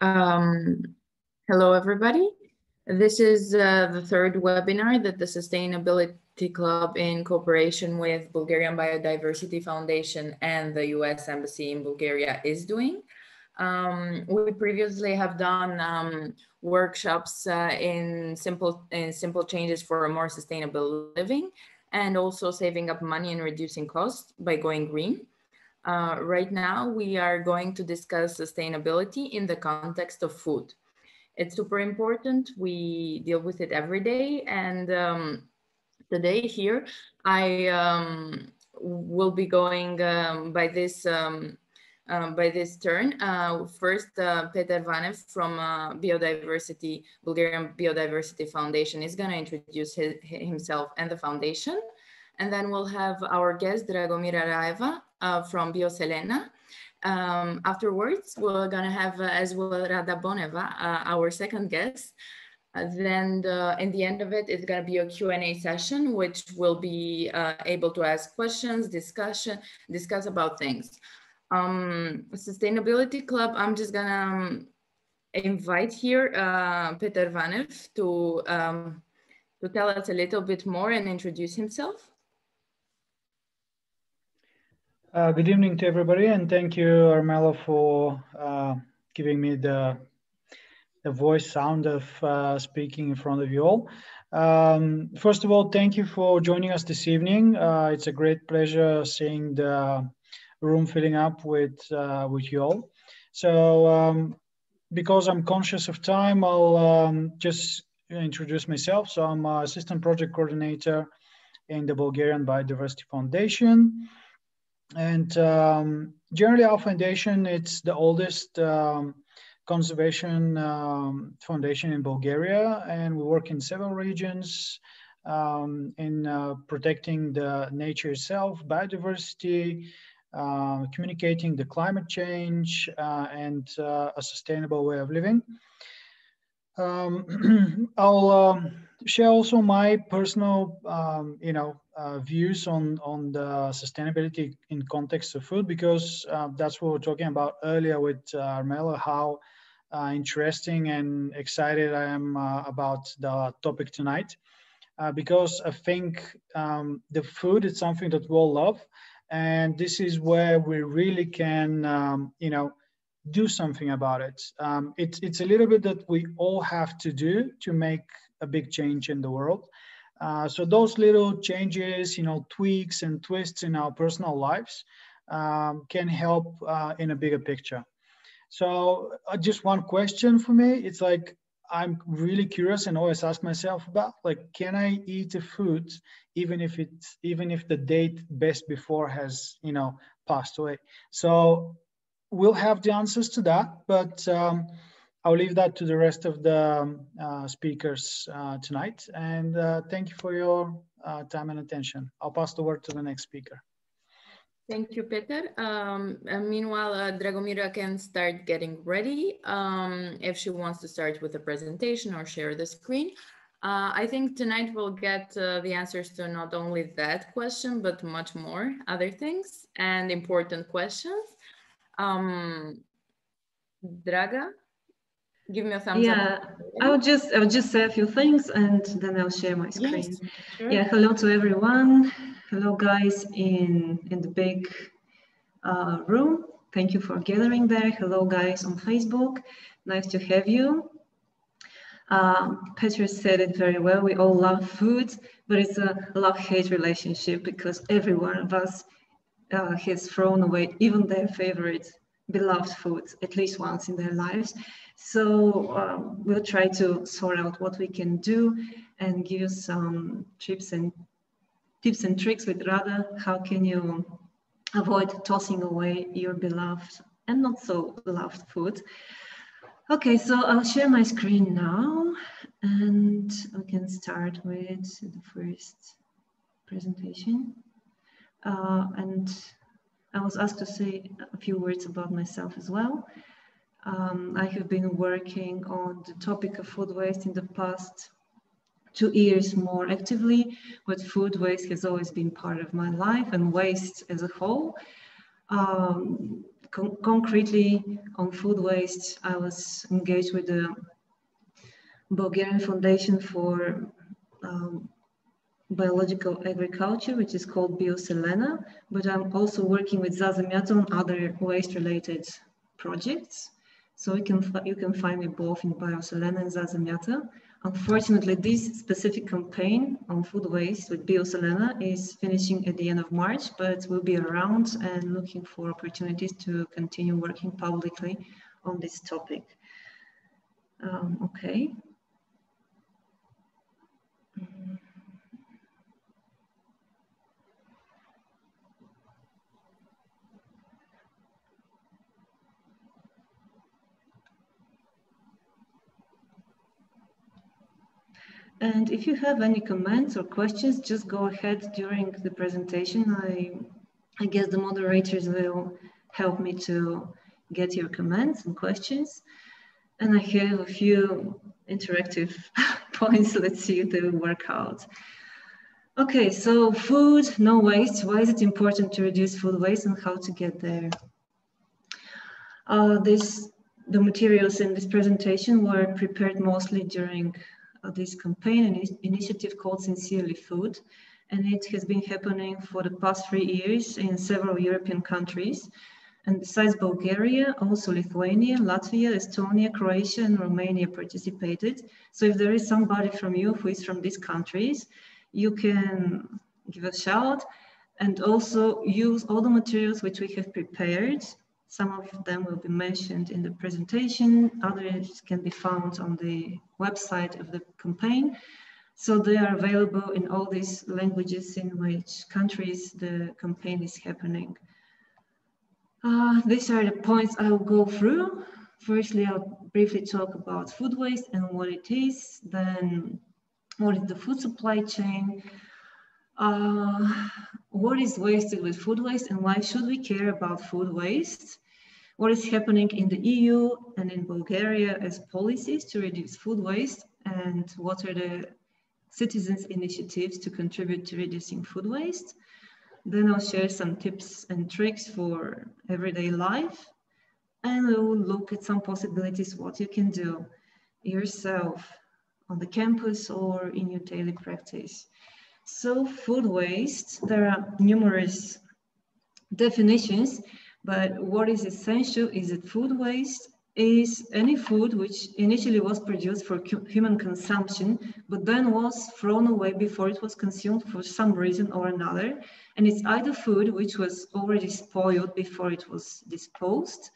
Um, Hello, everybody. This is the third webinar that the Sustainability Club, in cooperation with Bulgarian Biodiversity Foundation and the US Embassy in Bulgaria, is doing. We previously have done workshops in simple changes for a more sustainable living, and also saving up money and reducing costs by going green. Right now, we are going to discuss sustainability in the context of food. It's super important. We deal with it every day. And today here, I will be going by this turn. First, Peter Vanev from Bulgarian Biodiversity Foundation is going to introduce himself and the foundation. And then we'll have our guest, Dragomira Raeva from Bioselena. Afterwards, we're going to have as well Rada Boneva, our second guest. Then in the end of it, it's going to be a Q&A session, which will be able to ask questions, discuss about things. Sustainability Club, I'm just going to invite here Peter Vanev to tell us a little bit more and introduce himself. Good evening to everybody, and thank you, Armella, for giving me the voice sound of speaking in front of you all. First of all, thank you for joining us this evening. It's a great pleasure seeing the room filling up with you all. So because I'm conscious of time, I'll just introduce myself. So I'm Assistant Project Coordinator in the Bulgarian Biodiversity Foundation. And generally our foundation, it's the oldest conservation foundation in Bulgaria, and we work in several regions in protecting the nature itself, biodiversity, communicating the climate change and a sustainable way of living. I'll share also my personal, views on the sustainability in context of food, because that's what we were talking about earlier with Armella, how interesting and excited I am about the topic tonight, because I think the food is something that we all love, and this is where we really can, do something about it. It's a little bit that we all have to do to make a big change in the world. So those little changes, tweaks and twists in our personal lives can help in a bigger picture. So just one question for me, it's like, I'm really curious and always ask myself about, like, can I eat a food even if the date best before has, passed away? So we'll have the answers to that, but I'll leave that to the rest of the speakers tonight. And thank you for your time and attention. I'll pass the word to the next speaker. Thank you, Peter. Meanwhile, Dragomira can start getting ready if she wants to start with a presentation or share the screen. I think tonight we'll get the answers to not only that question, but much more other things and important questions. Draga, give me a thumbs up. I would just say a few things and then I'll share my screen. Yes, sure. Yeah, hello to everyone. Hello guys in the big room. Thank you for gathering there. Hello guys on Facebook. Nice to have you. Petra said it very well. We all love food, but it's a love-hate relationship because every one of us has thrown away even their favorite beloved foods at least once in their lives. So we'll try to sort out what we can do and give you some tips and tricks with Rada. How can you avoid tossing away your beloved and not so beloved food? Okay, so I'll share my screen now and we can start with the first presentation. And I was asked to say a few words about myself as well. I have been working on the topic of food waste in the past 2 years more actively, but food waste has always been part of my life and waste as a whole. concretely on food waste, I was engaged with the Bulgarian Foundation for Biological Agriculture, which is called Bioselena, but I'm also working with Zazemята on other waste-related projects. So you can find me both in Bioselena and Zazemята. Unfortunately, this specific campaign on food waste with Bioselena is finishing at the end of March, but we'll be around and looking for opportunities to continue working publicly on this topic. Okay. And if you have any comments or questions, just go ahead during the presentation. I guess the moderators will help me to get your comments and questions. And I have a few interactive points. Let's see if they will work out. Okay, so food, no waste. Why is it important to reduce food waste and how to get there? The materials in this presentation were prepared mostly during this campaign and initiative called Sincerely Food, and it has been happening for the past 3 years in several European countries. And besides Bulgaria, also Lithuania, Latvia, Estonia, Croatia, and Romania participated. So if there is somebody from you who is from these countries, you can give a shout and also use all the materials which we have prepared. Some of them will be mentioned in the presentation, others can be found on the website of the campaign. So they are available in all these languages in which countries the campaign is happening. These are the points I will go through. Firstly, I'll briefly talk about food waste and what it is, then what is the food supply chain, what is wasted with food waste and why should we care about food waste? What is happening in the EU and in Bulgaria as policies to reduce food waste, and what are the citizens' initiatives to contribute to reducing food waste? Then I'll share some tips and tricks for everyday life, and we'll look at some possibilities what you can do yourself on the campus or in your daily practice. So food waste, there are numerous definitions, but what is essential is that food waste is any food which initially was produced for human consumption, but then was thrown away before it was consumed for some reason or another. And it's either food which was already spoiled before it was disposed,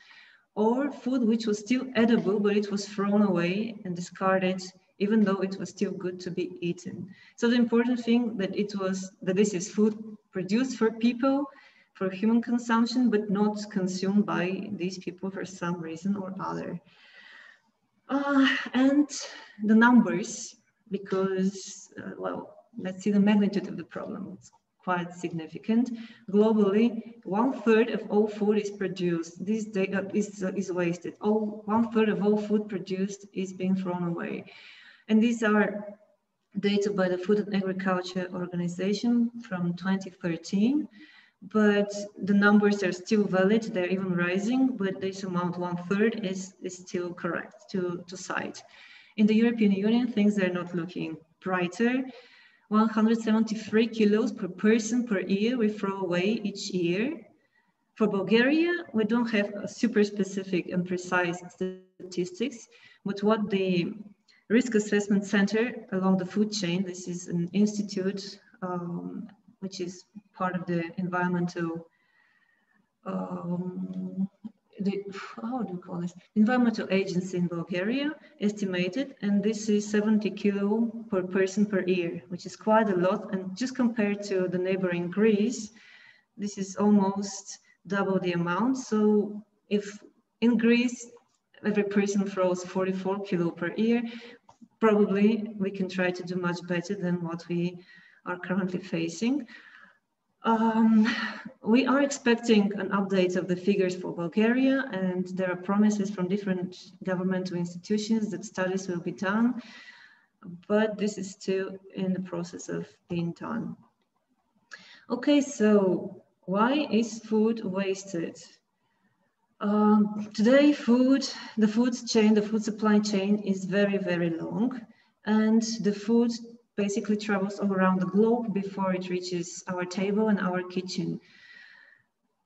or food which was still edible, but it was thrown away and discarded, even though it was still good to be eaten. So the important thing that this is food produced for people, for human consumption, but not consumed by these people for some reason or other. And the numbers, because, well, let's see the magnitude of the problem. It's quite significant. Globally, 1/3 of all food is produced. This data is wasted. 1/3 of all food produced is being thrown away. And these are data by the Food and Agriculture Organization from 2013. But the numbers are still valid, they're even rising, but this amount, 1/3, is still correct to cite. In the European Union, things are not looking brighter. 173 kilos per person per year we throw away each year. For Bulgaria, we don't have a super specific and precise statistics, but what the Risk Assessment Center along the food chain, this is an institute which is part of the environmental, how do you call this? Environmental agency in Bulgaria estimated, and this is 70 kilo per person per year, which is quite a lot. And just compared to the neighboring Greece, this is almost double the amount. So if in Greece, every person throws 44 kilo per year, probably we can try to do much better than what we are currently facing. We are expecting an update of the figures for Bulgaria, and there are promises from different governmental institutions that studies will be done, but this is still in the process of being done. Okay, so why is food wasted? Today, the food supply chain is very, very long, and the food basically travels all around the globe before it reaches our table and our kitchen.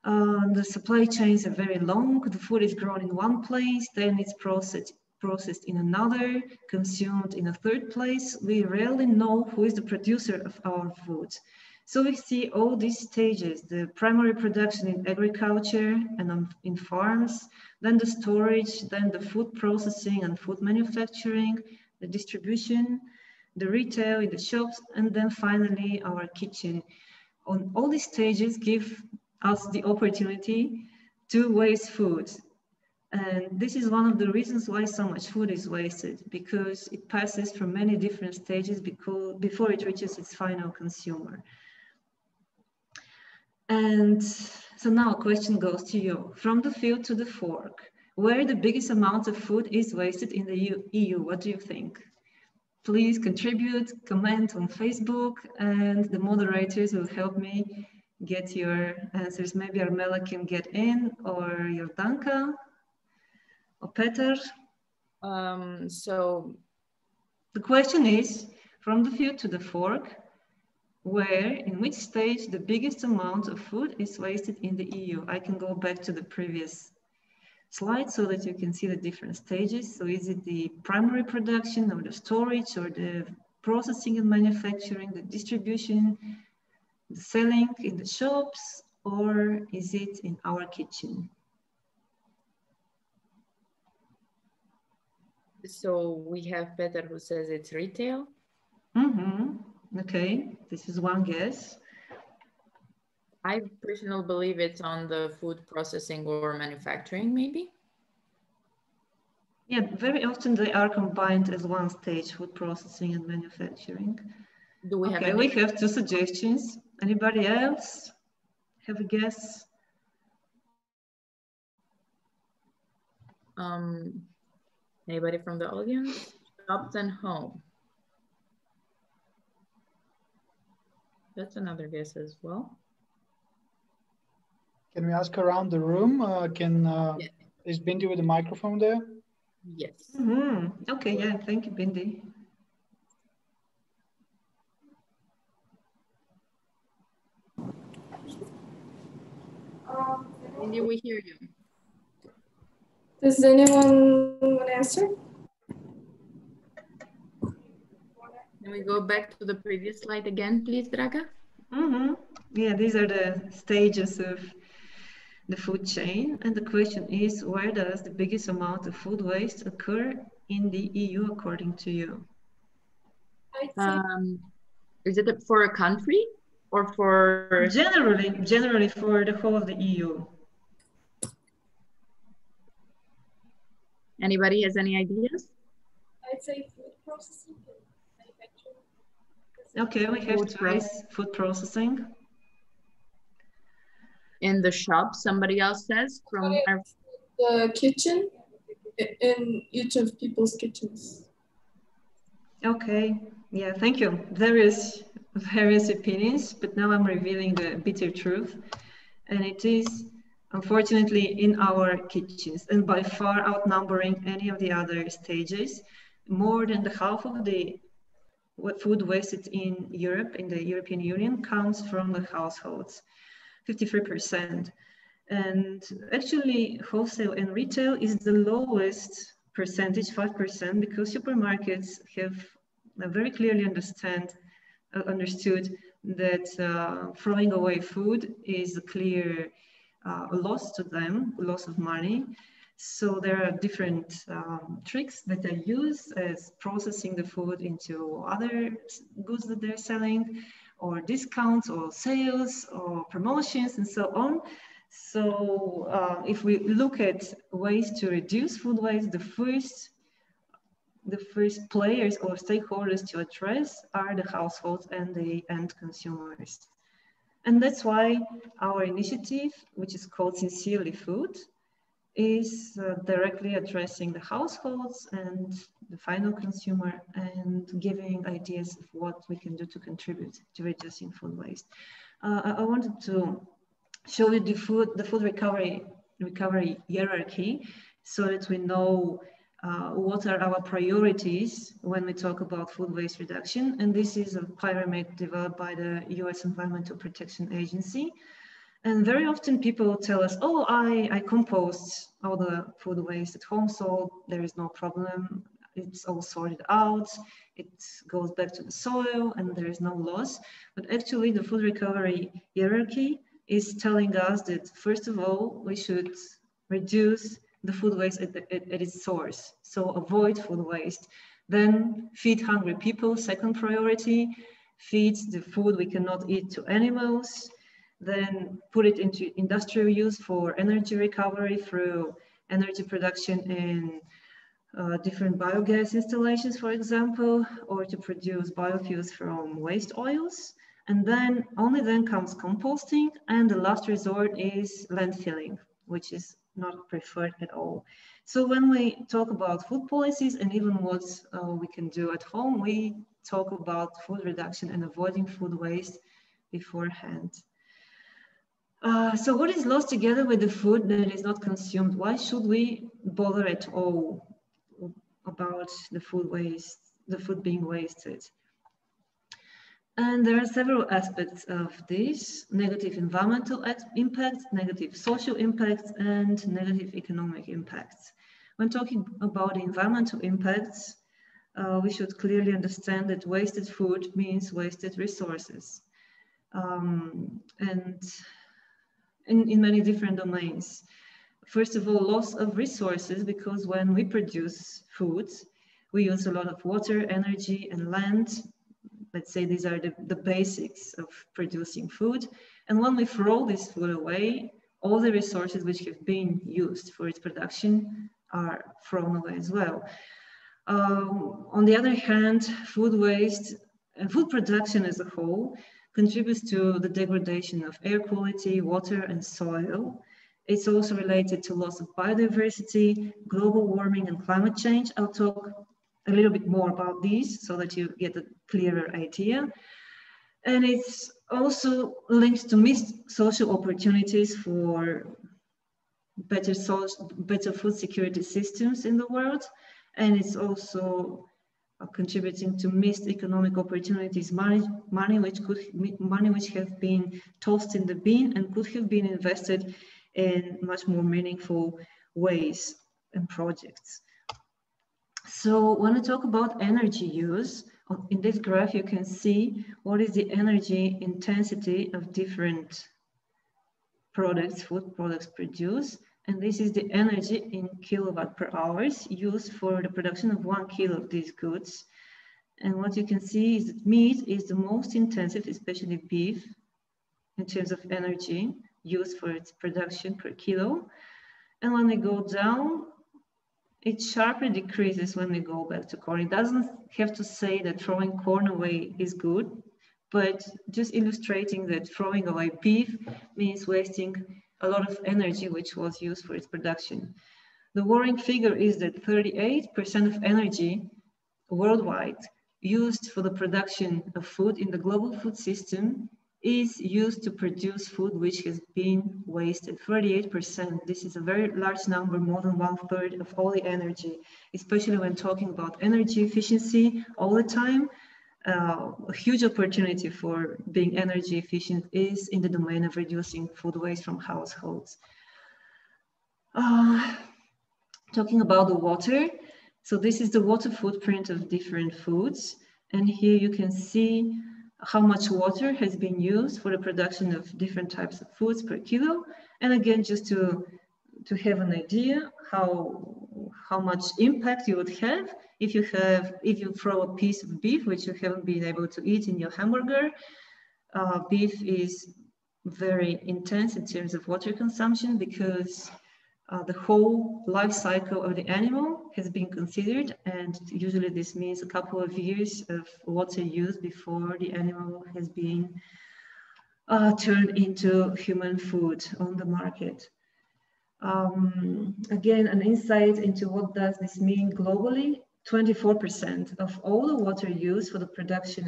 The supply chains are very long. The food is grown in one place, then it's processed in another, consumed in a third place. We rarely know who is the producer of our food. So we see all these stages: the primary production in agriculture and in farms, then the storage, then the food processing and food manufacturing, the distribution, the retail in the shops, and then finally our kitchen. On all these stages give us the opportunity to waste food. And this is one of the reasons why so much food is wasted, because it passes through many different stages before it reaches its final consumer. And so now a question goes to you. From the field to the fork, where the biggest amount of food is wasted in the EU, what do you think? Please contribute, comment on Facebook, and the moderators will help me get your answers. Maybe Armela can get in, or Jordanka, or Peter. So the question is, from the field to the fork, in which stage the biggest amount of food is wasted in the EU? I can go back to the previous slide so that you can see the different stages. So is it the primary production, or the storage, or the processing and manufacturing, the distribution, the selling in the shops, or is it in our kitchen? So we have Peter who says it's retail. Okay, this is one guess. I personally believe it's on the food processing or manufacturing, maybe. Yeah, very often they are combined as one stage, food processing and manufacturing. Do we have we have two suggestions. Anybody else have a guess? Anybody from the audience? Shops and home. That's another guess as well. Can we ask around the room? Yes. Is Bindi with the microphone there? Yes. Okay, yeah, thank you, Bindi. Bindi, we hear you. Does anyone want to answer? Can we go back to the previous slide again, please, Draga? Yeah, these are the stages of the food chain. And the question is, where does the biggest amount of food waste occur in the EU, according to you? Is it for a country or for? Generally for the whole of the EU. Anybody has any ideas? I'd say food processing and manufacturing. Okay, we have twice food processing. In the shop, somebody else says from the kitchen, in each of people's kitchens. Okay, yeah, thank you. Various opinions, but now I'm revealing the bitter truth. And it is, unfortunately, in our kitchens, and by far outnumbering any of the other stages. More than the half of the food wasted in Europe, in the European Union, comes from the households, 53%. And actually, wholesale and retail is the lowest percentage, 5%, because supermarkets have very clearly understood that throwing away food is a clear loss to them, loss of money. So there are different tricks that they use, as processing the food into other goods that they're selling, or discounts, or sales, or promotions, and so on. So if we look at ways to reduce food waste, the first players or stakeholders to address are the households and the end consumers. And that's why our initiative, which is called Sincerely Food, is directly addressing the households and the final consumer, and giving ideas of what we can do to contribute to reducing food waste. I wanted to show you the food recovery recovery hierarchy so that we know what are our priorities when we talk about food waste reduction. And this is a pyramid developed by the US Environmental Protection Agency. And very often people tell us, oh, I compost all the food waste at home, so there is no problem. It's all sorted out. It goes back to the soil and there is no loss. But actually the food recovery hierarchy is telling us that first of all, we should reduce the food waste at its source. So avoid food waste. Then feed hungry people, second priority. Feed the food we cannot eat to animals. Then put it into industrial use for energy recovery through energy production in different biogas installations, for example, or to produce biofuels from waste oils. And then only then comes composting. And the last resort is landfilling, which is not preferred at all. So when we talk about food policies and even what we can do at home, we talk about food reduction and avoiding food waste beforehand. So what is lost together with the food that is not consumed? Why should we bother at all about the food waste, the food being wasted? And there are several aspects of this: negative environmental impacts, negative social impacts, and negative economic impacts. When talking about the environmental impacts, we should clearly understand that wasted food means wasted resources. And in many different domains. First of all, loss of resources, because when we produce food, we use a lot of water, energy, and land. Let's say these are the basics of producing food. And when we throw this food away, all the resources which have been used for its production are thrown away as well. On the other hand, food waste and food production as a whole contributes to the degradation of air quality, water, and soil. It's also related to loss of biodiversity, global warming, and climate change. I'll talk a little bit more about these so that you get a clearer idea. And it's also linked to missed social opportunities for better food security systems in the world. And it's also contributing to missed economic opportunities, money which have been tossed in the bin and could have been invested in much more meaningful ways and projects. So when we talk about energy use, in this graph you can see what is the energy intensity of different products, food products produced. And this is the energy in kilowatt per hours used for the production of 1 kilo of these goods. And what you can see is that meat is the most intensive, especially beef, in terms of energy used for its production per kilo. And when we go down, it sharply decreases when we go back to corn. It doesn't have to say that throwing corn away is good, but just illustrating that throwing away beef means wasting a lot of energy which was used for its production. The worrying figure is that 38% of energy worldwide used for the production of food in the global food system is used to produce food which has been wasted. 38%. This is a very large number, more than 1/3 of all the energy, especially when talking about energy efficiency all the time. A huge opportunity for being energy efficient is in the domain of reducing food waste from households. Talking about the water, so this is the water footprint of different foods, and here you can see how much water has been used for the production of different types of foods per kilo. And again, just to have an idea how much impact you would have if you throw a piece of beef which you haven't been able to eat in your hamburger. Beef is very intense in terms of water consumption because the whole life cycle of the animal has been considered, and usually this means a couple of years of water use before the animal has been turned into human food on the market. Again, an insight into what does this mean globally. 24% of all the water used for the production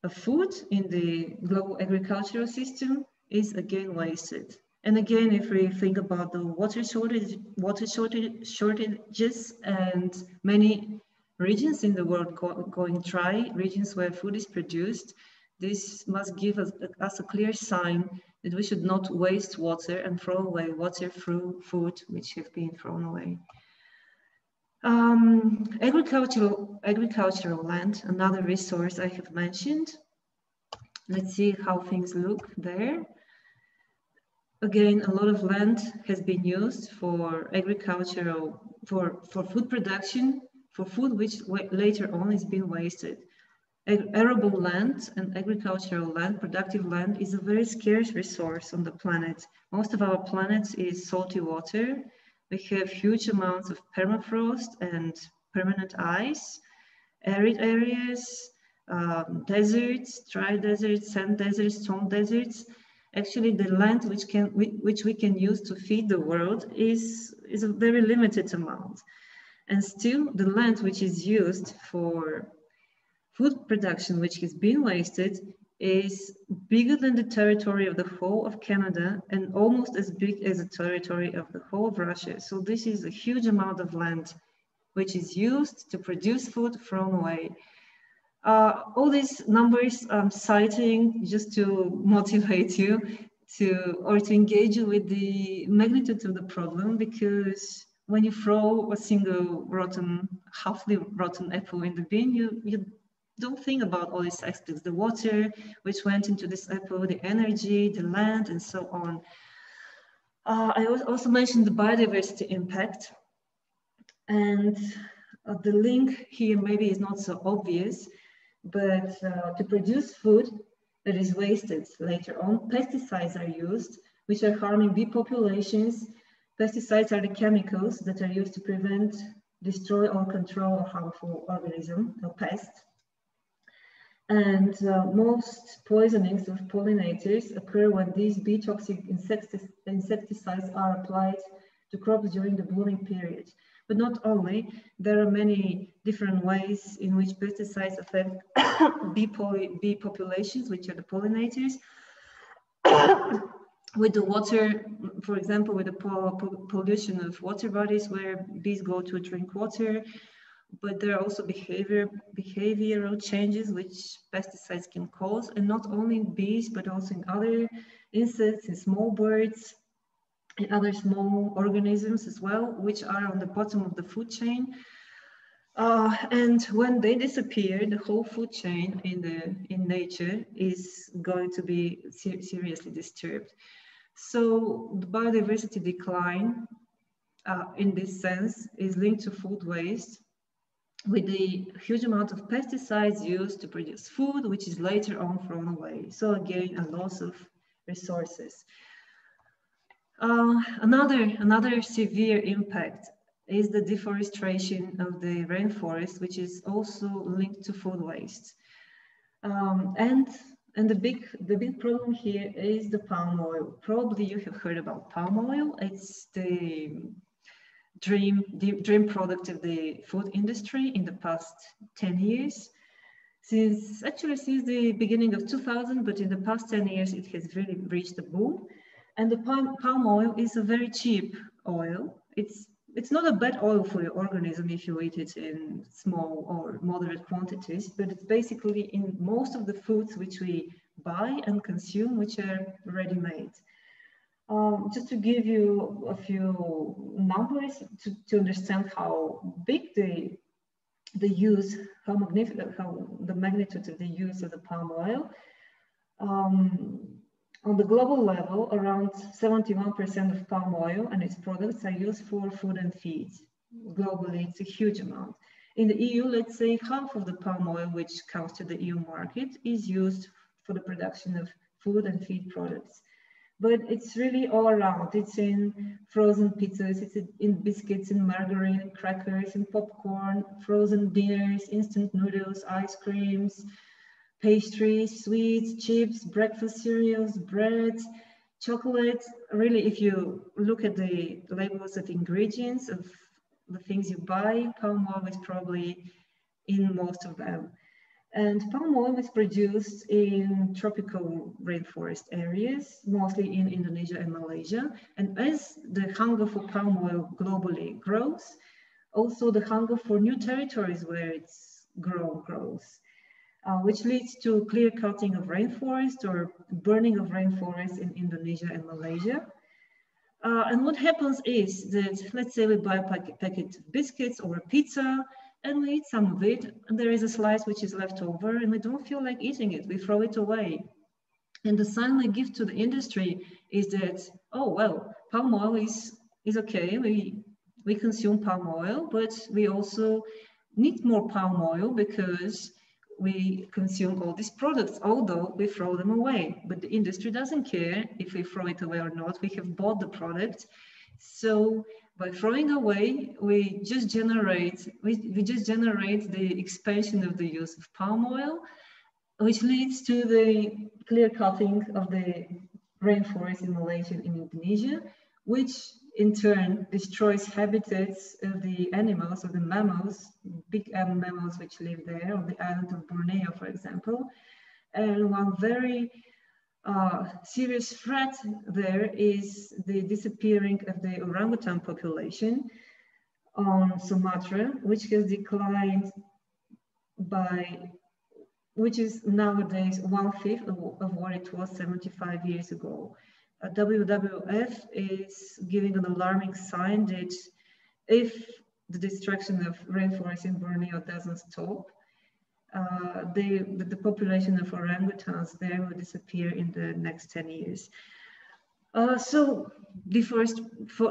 of food in the global agricultural system is again wasted. And again, if we think about the water shortages and many regions in the world going dry, regions where food is produced, this must give us a clear sign that we should not waste water and throw away water through food which have been thrown away. Agricultural land, another resource I have mentioned. Let's see how things look there. Again, a lot of land has been used for agricultural, for food production, for food which later on is being wasted. Arable land and agricultural land, productive land, is a very scarce resource on the planet. Most of our planet is salty water. We have huge amounts of permafrost and permanent ice, arid areas, deserts, dry deserts, sand deserts, stone deserts. Actually, the land which we can use to feed the world is a very limited amount. And still, the land which is used for food production, which has been wasted, is bigger than the territory of the whole of Canada and almost as big as the territory of the whole of Russia. So this is a huge amount of land which is used to produce food thrown away. All these numbers I'm citing just to motivate you to engage you with the magnitude of the problem, because when you throw a single halfly rotten apple in the bin, you don't think about all these aspects, the water which went into this apple, the energy, the land, and so on. I also mentioned the biodiversity impact, and the link here maybe is not so obvious, but to produce food that is wasted later on, pesticides are used, which are harming bee populations. Pesticides are the chemicals that are used to prevent, destroy, or control a harmful organism, a pest. And most poisonings of pollinators occur when these bee toxic insecticides are applied to crops during the blooming period. But not only, there are many different ways in which pesticides affect bee populations, which are the pollinators. With the water, for example, with the pollution of water bodies where bees go to drink water, but there are also behavioral changes which pesticides can cause, and not only in bees, but also in other insects, in small birds, and other small organisms as well, which are on the bottom of the food chain. And when they disappear, the whole food chain in nature is going to be seriously disturbed. So the biodiversity decline, in this sense, is linked to food waste, with the huge amount of pesticides used to produce food, which is later on thrown away. So again, a loss of resources. Another severe impact is the deforestation of the rainforest, which is also linked to food waste. And the big problem here is the palm oil. Probably you have heard about palm oil. It's the dream product of the food industry in the past 10 years. Since the beginning of 2000, but in the past 10 years, it has really reached a boom. And the palm oil is a very cheap oil. It's not a bad oil for your organism if you eat it in small or moderate quantities, but it's basically in most of the foods which we buy and consume, which are ready-made. Just to give you a few numbers to understand how big the use, how the magnitude of the use of the palm oil. On the global level, around 71% of palm oil and its products are used for food and feed. Globally, it's a huge amount. In the EU, let's say half of the palm oil which comes to the EU market is used for the production of food and feed products. But it's really all around. It's in frozen pizzas, it's in biscuits, in margarine, crackers, in popcorn, frozen dinners, instant noodles, ice creams, pastries, sweets, chips, breakfast cereals, bread, chocolate. Really, if you look at the labels of ingredients of the things you buy, palm oil is probably in most of them. And palm oil is produced in tropical rainforest areas, mostly in Indonesia and Malaysia. And as the hunger for palm oil globally grows, also the hunger for new territories where it's grows, which leads to clear cutting of rainforest or burning of rainforest in Indonesia and Malaysia. And what happens is that, let's say we buy a packet of biscuits or a pizza, and we eat some of it, and there is a slice which is left over, and we don't feel like eating it, we throw it away. And the sign we give to the industry is that, oh, well, palm oil is okay, we consume palm oil, but we also need more palm oil because we consume all these products, although we throw them away. But the industry doesn't care if we throw it away or not, we have bought the product. So by throwing away, we just generate the expansion of the use of palm oil, which leads to the clear cutting of the rainforest in Malaysia and in Indonesia, which in turn destroys habitats of the animals, of the mammals, big mammals which live there, on the island of Borneo, for example. And one very serious threat there is the disappearing of the orangutan population on Sumatra, which has declined which is nowadays 1/5 of what it was 75 years ago. WWF is giving an alarming sign that if the destruction of rainforests in Borneo doesn't stop, the population of orangutans there will disappear in the next 10 years. So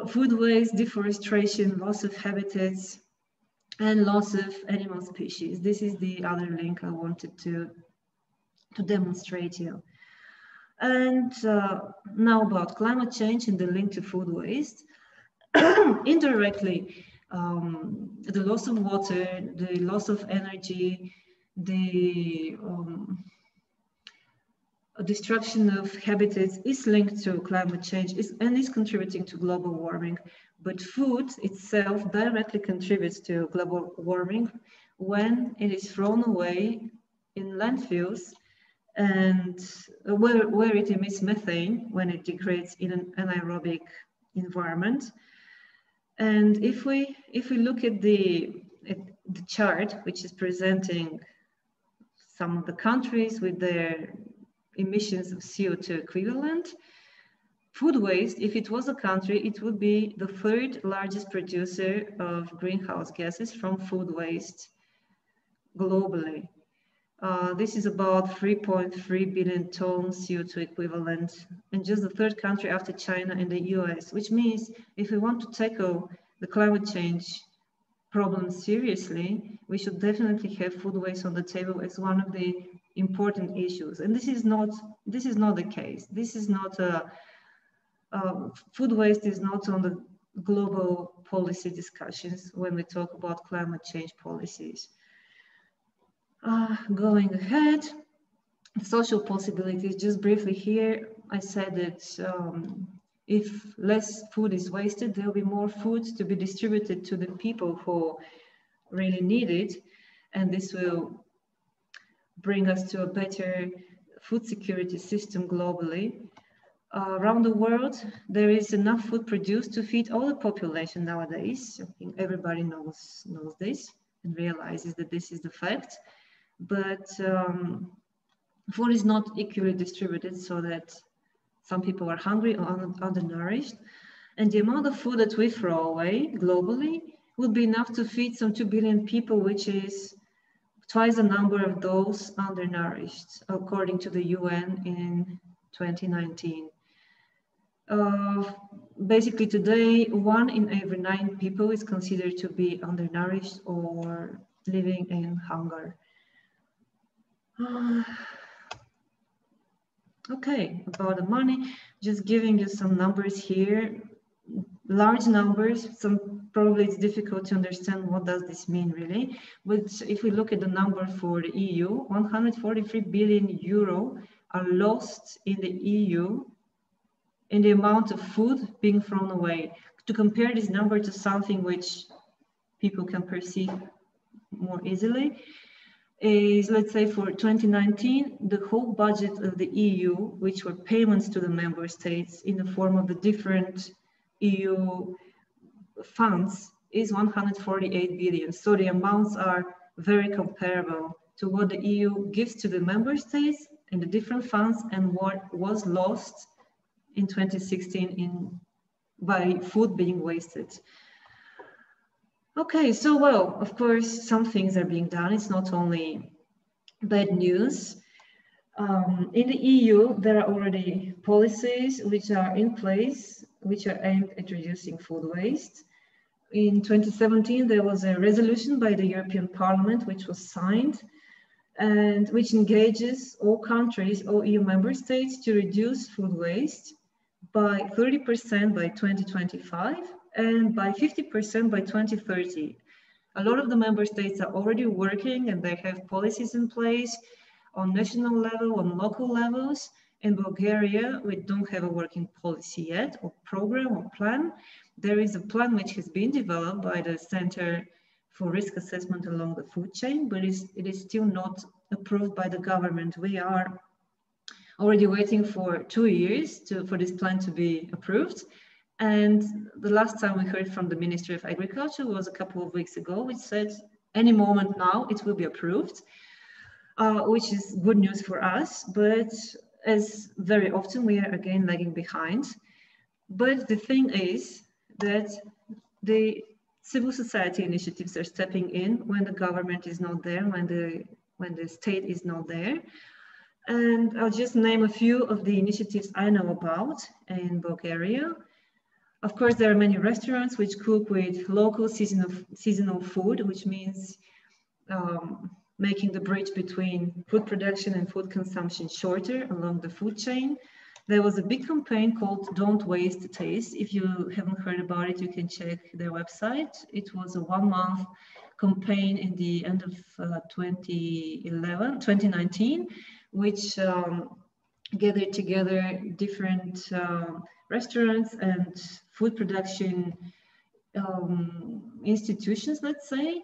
food waste, deforestation, loss of habitats, and loss of animal species. This is the other link I wanted to demonstrate here. And now about climate change and the link to food waste. Indirectly, the loss of water, the loss of energy, the destruction of habitats is linked to climate change and is contributing to global warming. But food itself directly contributes to global warming when it is thrown away in landfills and where it emits methane when it degrades in an anaerobic environment. And if we look at the chart, which is presenting some of the countries with their emissions of CO2 equivalent, food waste, if it was a country, it would be the third largest producer of greenhouse gases from food waste globally. This is about 3.3 billion tons CO2 equivalent, and just the third country after China and the US, which means if we want to tackle the climate change problem seriously, we should definitely have food waste on the table as one of the important issues. And this is not the case. This is not food waste is not on the global policy discussions when we talk about climate change policies. Going ahead, social possibilities, just briefly here, I said that if less food is wasted, there will be more food to be distributed to the people who really need it. And this will bring us to a better food security system globally. Around the world, there is enough food produced to feed all the population nowadays. I think everybody knows this and realizes that this is the fact. But food is not equally distributed so that some people are hungry or undernourished. And the amount of food that we throw away globally would be enough to feed some 2 billion people, which is twice the number of those undernourished, according to the UN in 2019. Basically today, 1 in every 9 people is considered to be undernourished or living in hunger. Okay, about the money, just giving you some numbers here, large numbers. Probably it's difficult to understand what does this mean really, but if we look at the number for the EU, 143 billion euro are lost in the EU in the amount of food being thrown away. To compare this number to something which people can perceive more easily, is, let's say for 2019, the whole budget of the EU, which were payments to the member states in the form of the different EU funds, is 148 billion. So the amounts are very comparable to what the EU gives to the member states in the different funds and what was lost in 2016 by food being wasted. Okay, so well, of course, some things are being done. It's not only bad news. In the EU, there are already policies which are in place, which are aimed at reducing food waste. In 2017, there was a resolution by the European Parliament, which was signed, and which engages all countries, all EU member states, to reduce food waste by 30% by 2025 and by 50% by 2030. A lot of the member states are already working and they have policies in place on national level, on local levels. In Bulgaria, we don't have a working policy yet, or program or plan. There is a plan which has been developed by the Center for Risk Assessment along the food chain, but it is still not approved by the government. We are already waiting for 2 years for this plan to be approved. And the last time we heard from the Ministry of Agriculture was a couple of weeks ago, which said any moment now it will be approved, which is good news for us. But as very often we are again lagging behind. But the thing is that the civil society initiatives are stepping in when the government is not there, when the state is not there. And I'll just name a few of the initiatives I know about in Bulgaria. Of course, there are many restaurants which cook with local seasonal food, which means making the bridge between food production and food consumption shorter along the food chain. There was a big campaign called Don't Waste Taste. If you haven't heard about it, you can check their website. It was a 1-month campaign in the end of 2019, which gathered together different restaurants and food production institutions, let's say,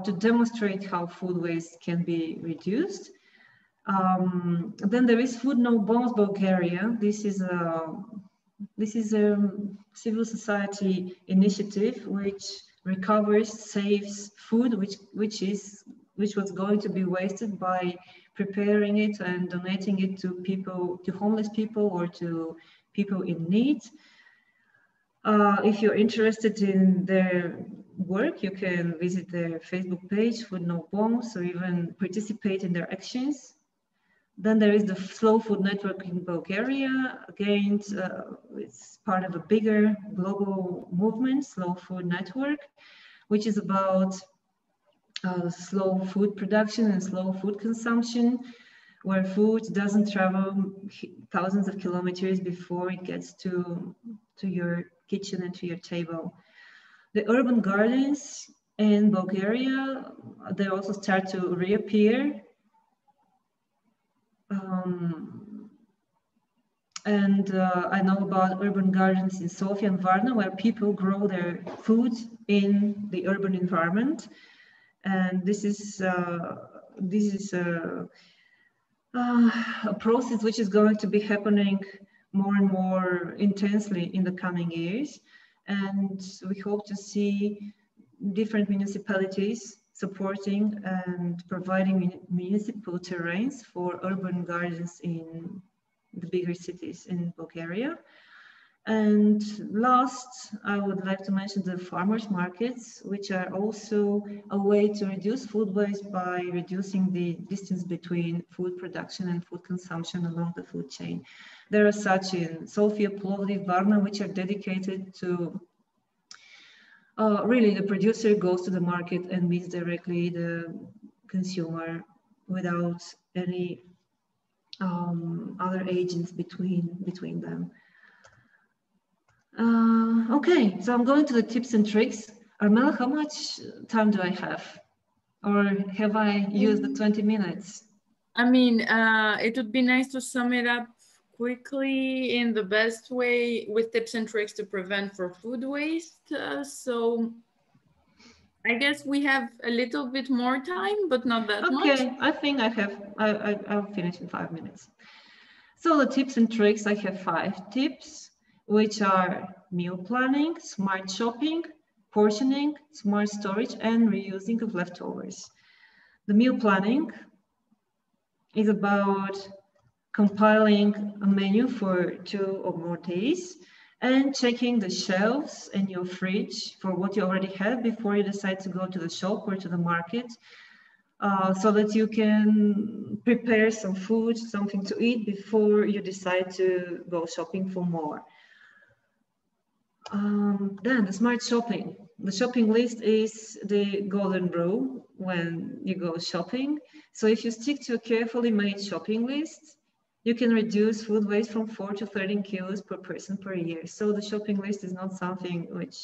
to demonstrate how food waste can be reduced. Then there is Food No Bombs Bulgaria. This is a civil society initiative which recovers, saves food which was going to be wasted by preparing it and donating it to people, to homeless people or to people in need. If you're interested in their work, you can visit their Facebook page, Food No Bombs, or even participate in their actions. Then there is the Slow Food Network in Bulgaria. Again, it's part of a bigger global movement, Slow Food Network, which is about slow food production and slow food consumption, where food doesn't travel thousands of kilometers before it gets to your kitchen and to your table. The urban gardens in Bulgaria, they also start to reappear. I know about urban gardens in Sofia and Varna, where people grow their food in the urban environment. And this is a process which is going to be happening more and more intensely in the coming years. And we hope to see different municipalities supporting and providing municipal terrains for urban gardens in the bigger cities in Bulgaria. And last, I would like to mention the farmers markets, which are also a way to reduce food waste by reducing the distance between food production and food consumption along the food chain. There are such in Sofia, Plovdiv, Varna, which are dedicated to really the producer goes to the market and meets directly the consumer without any other agents between them. Okay, so I'm going to the tips and tricks. Armela, how much time do I have? Or have I used the 20 minutes? I mean, it would be nice to sum it up quickly in the best way with tips and tricks to prevent for food waste. So I guess we have a little bit more time, but not that much. Okay, I think I'll finish in 5 minutes. So the tips and tricks, I have 5 tips, which are meal planning, smart shopping, portioning, smart storage, and reusing of leftovers. The meal planning is about compiling a menu for 2 or more days and checking the shelves in your fridge for what you already have before you decide to go to the shop or to the market, so that you can prepare some food, something to eat before you decide to go shopping for more. Then the smart shopping. The shopping list is the golden rule when you go shopping. So if you stick to a carefully made shopping list, you can reduce food waste from 4 to 13 kilos per person per year. So the shopping list is not something which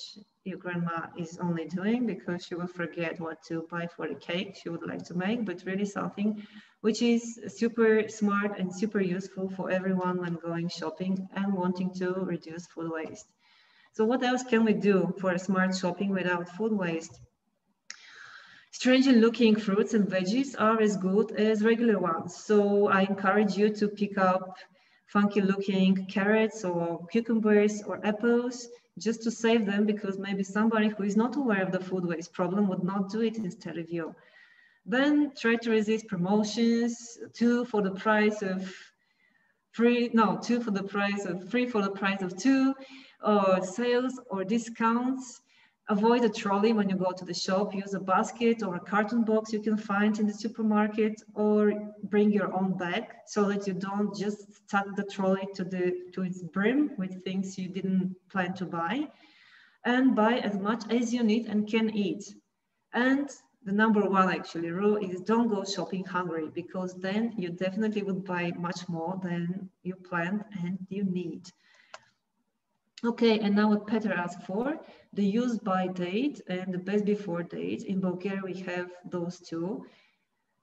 your grandma is only doing because she will forget what to buy for the cake she would like to make, but really something which is super smart and super useful for everyone when going shopping and wanting to reduce food waste. So what else can we do for a smart shopping without food waste? Strange looking fruits and veggies are as good as regular ones. So I encourage you to pick up funky looking carrots or cucumbers or apples just to save them, because maybe somebody who is not aware of the food waste problem would not do it instead of you. Then try to resist promotions, 2 for the price of 3, no, 2 for the price of 3 for the price of 2, or sales or discounts. Avoid a trolley when you go to the shop. Use a basket or a carton box you can find in the supermarket, or bring your own bag so that you don't just stuck the trolley to its brim with things you didn't plan to buy. And buy as much as you need and can eat. And the number 1 actually rule is don't go shopping hungry, because then you definitely would buy much more than you planned and you need. Okay, and now what Peter asked for, the use by date and the best before date. In Bulgaria, we have those 2.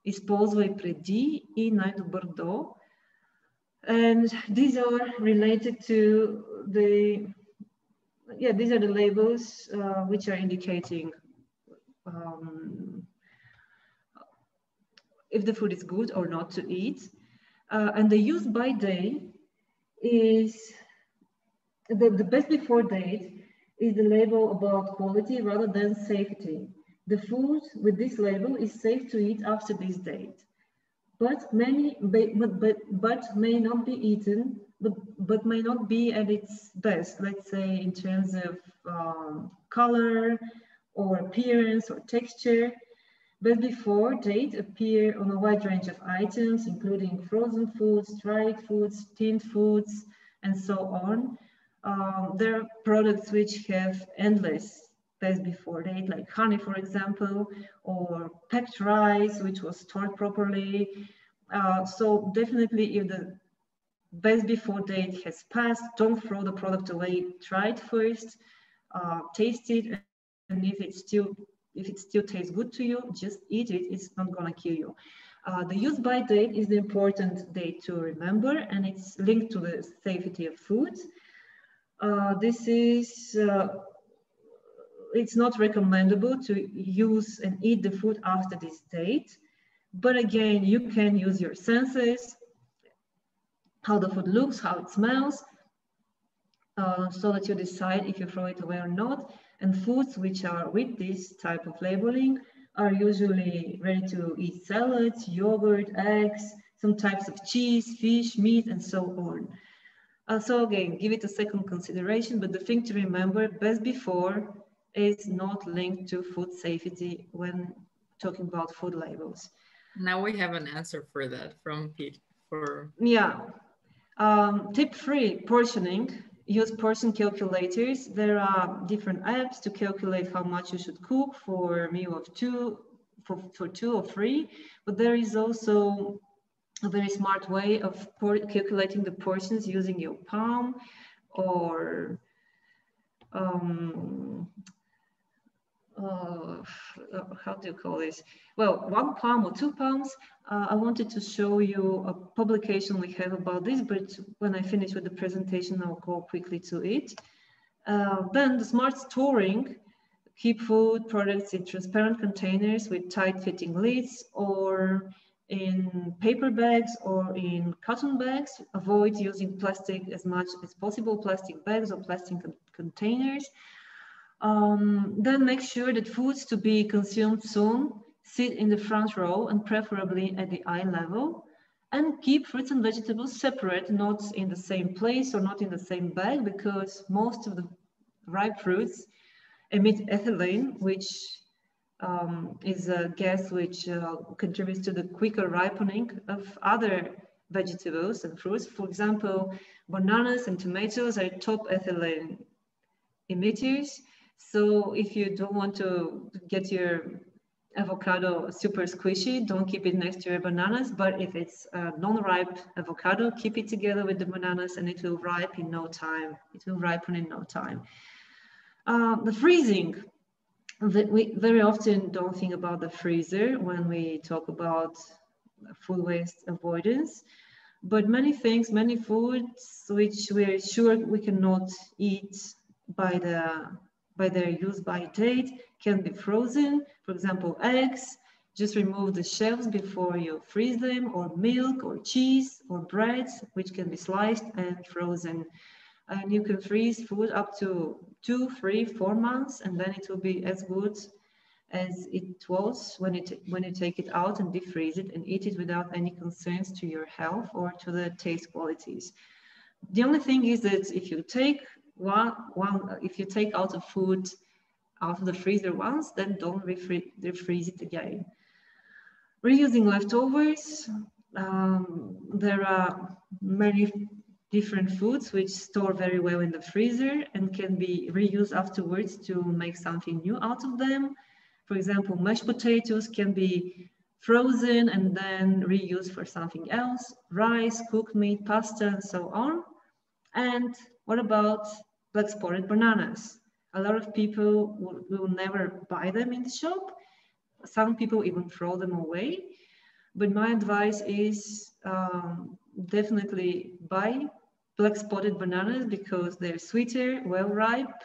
Използвай преди и най-добър до. And these are related to the, these are the labels which are indicating if the food is good or not to eat. And the use by date is, the best before date is the label about quality rather than safety. The food with this label is safe to eat after this date, but may not be eaten, but may not be at its best, let's say in terms of color or appearance or texture. Best before date appear on a wide range of items, including frozen foods, dried foods, tinned foods, and so on. There are products which have endless best before date, like honey, for example, or packed rice, which was stored properly. So definitely, if the best before date has passed, don't throw the product away. Try it first, taste it, and if it still tastes good to you, just eat it. It's not gonna kill you. The use by date is the important date to remember, and it's linked to the safety of food. This is, it's not recommendable to use and eat the food after this date. But again, you can use your senses, how the food looks, how it smells, so that you decide if you throw it away or not. And foods which are with this type of labeling are usually ready to eat salads, yogurt, eggs, some types of cheese, fish, meat, and so on. So again, give it a second consideration, but the thing to remember, best before is not linked to food safety when talking about food labels. Now we have an answer for that from Pete. Tip 3, portioning. Use portion calculators. There are different apps to calculate how much you should cook for a meal of 2, for 2 or 3, but there is also a very smart way of calculating the portions using your palm, or how do you call this? Well, 1 palm or 2 palms. I wanted to show you a publication we have about this, but when I finish with the presentation, I'll go quickly to it. Then the smart storing Keep food products in transparent containers with tight-fitting lids, or in paper bags or in cotton bags. Avoid using plastic as much as possible, plastic bags or plastic containers. Then make sure that foods to be consumed soon sit in the front row and preferably at the eye level. And keep fruits and vegetables separate, not in the same place or not in the same bag, because most of the ripe fruits emit ethylene, which is a gas which contributes to the quicker ripening of other vegetables and fruits. For example, bananas and tomatoes are top ethylene emitters. So if you don't want to get your avocado super squishy, don't keep it next to your bananas. But if it's a non-ripe avocado, keep it together with the bananas and it will ripen in no time. It will ripen in no time. The freezing. We very often don't think about the freezer when we talk about food waste avoidance. But many things, many foods which we're sure we cannot eat by their use-by date can be frozen. For example, eggs, just remove the shells before you freeze them, or milk or cheese or bread, which can be sliced and frozen. And you can freeze food up to 2, 3, 4 months, and then it will be as good as it was when you take it out and defreeze it and eat it without any concerns to your health or to the taste qualities. The only thing is that if you take if you take out the food out of the freezer once, then don't refreeze it again. Reusing leftovers. There are many different foods which store very well in the freezer and can be reused afterwards to make something new out of them. For example, mashed potatoes can be frozen and then reused for something else, rice, cooked meat, pasta, and so on. And what about black spotted bananas? A lot of people will never buy them in the shop. Some people even throw them away. But my advice is definitely buy black spotted bananas because they're sweeter, well ripe,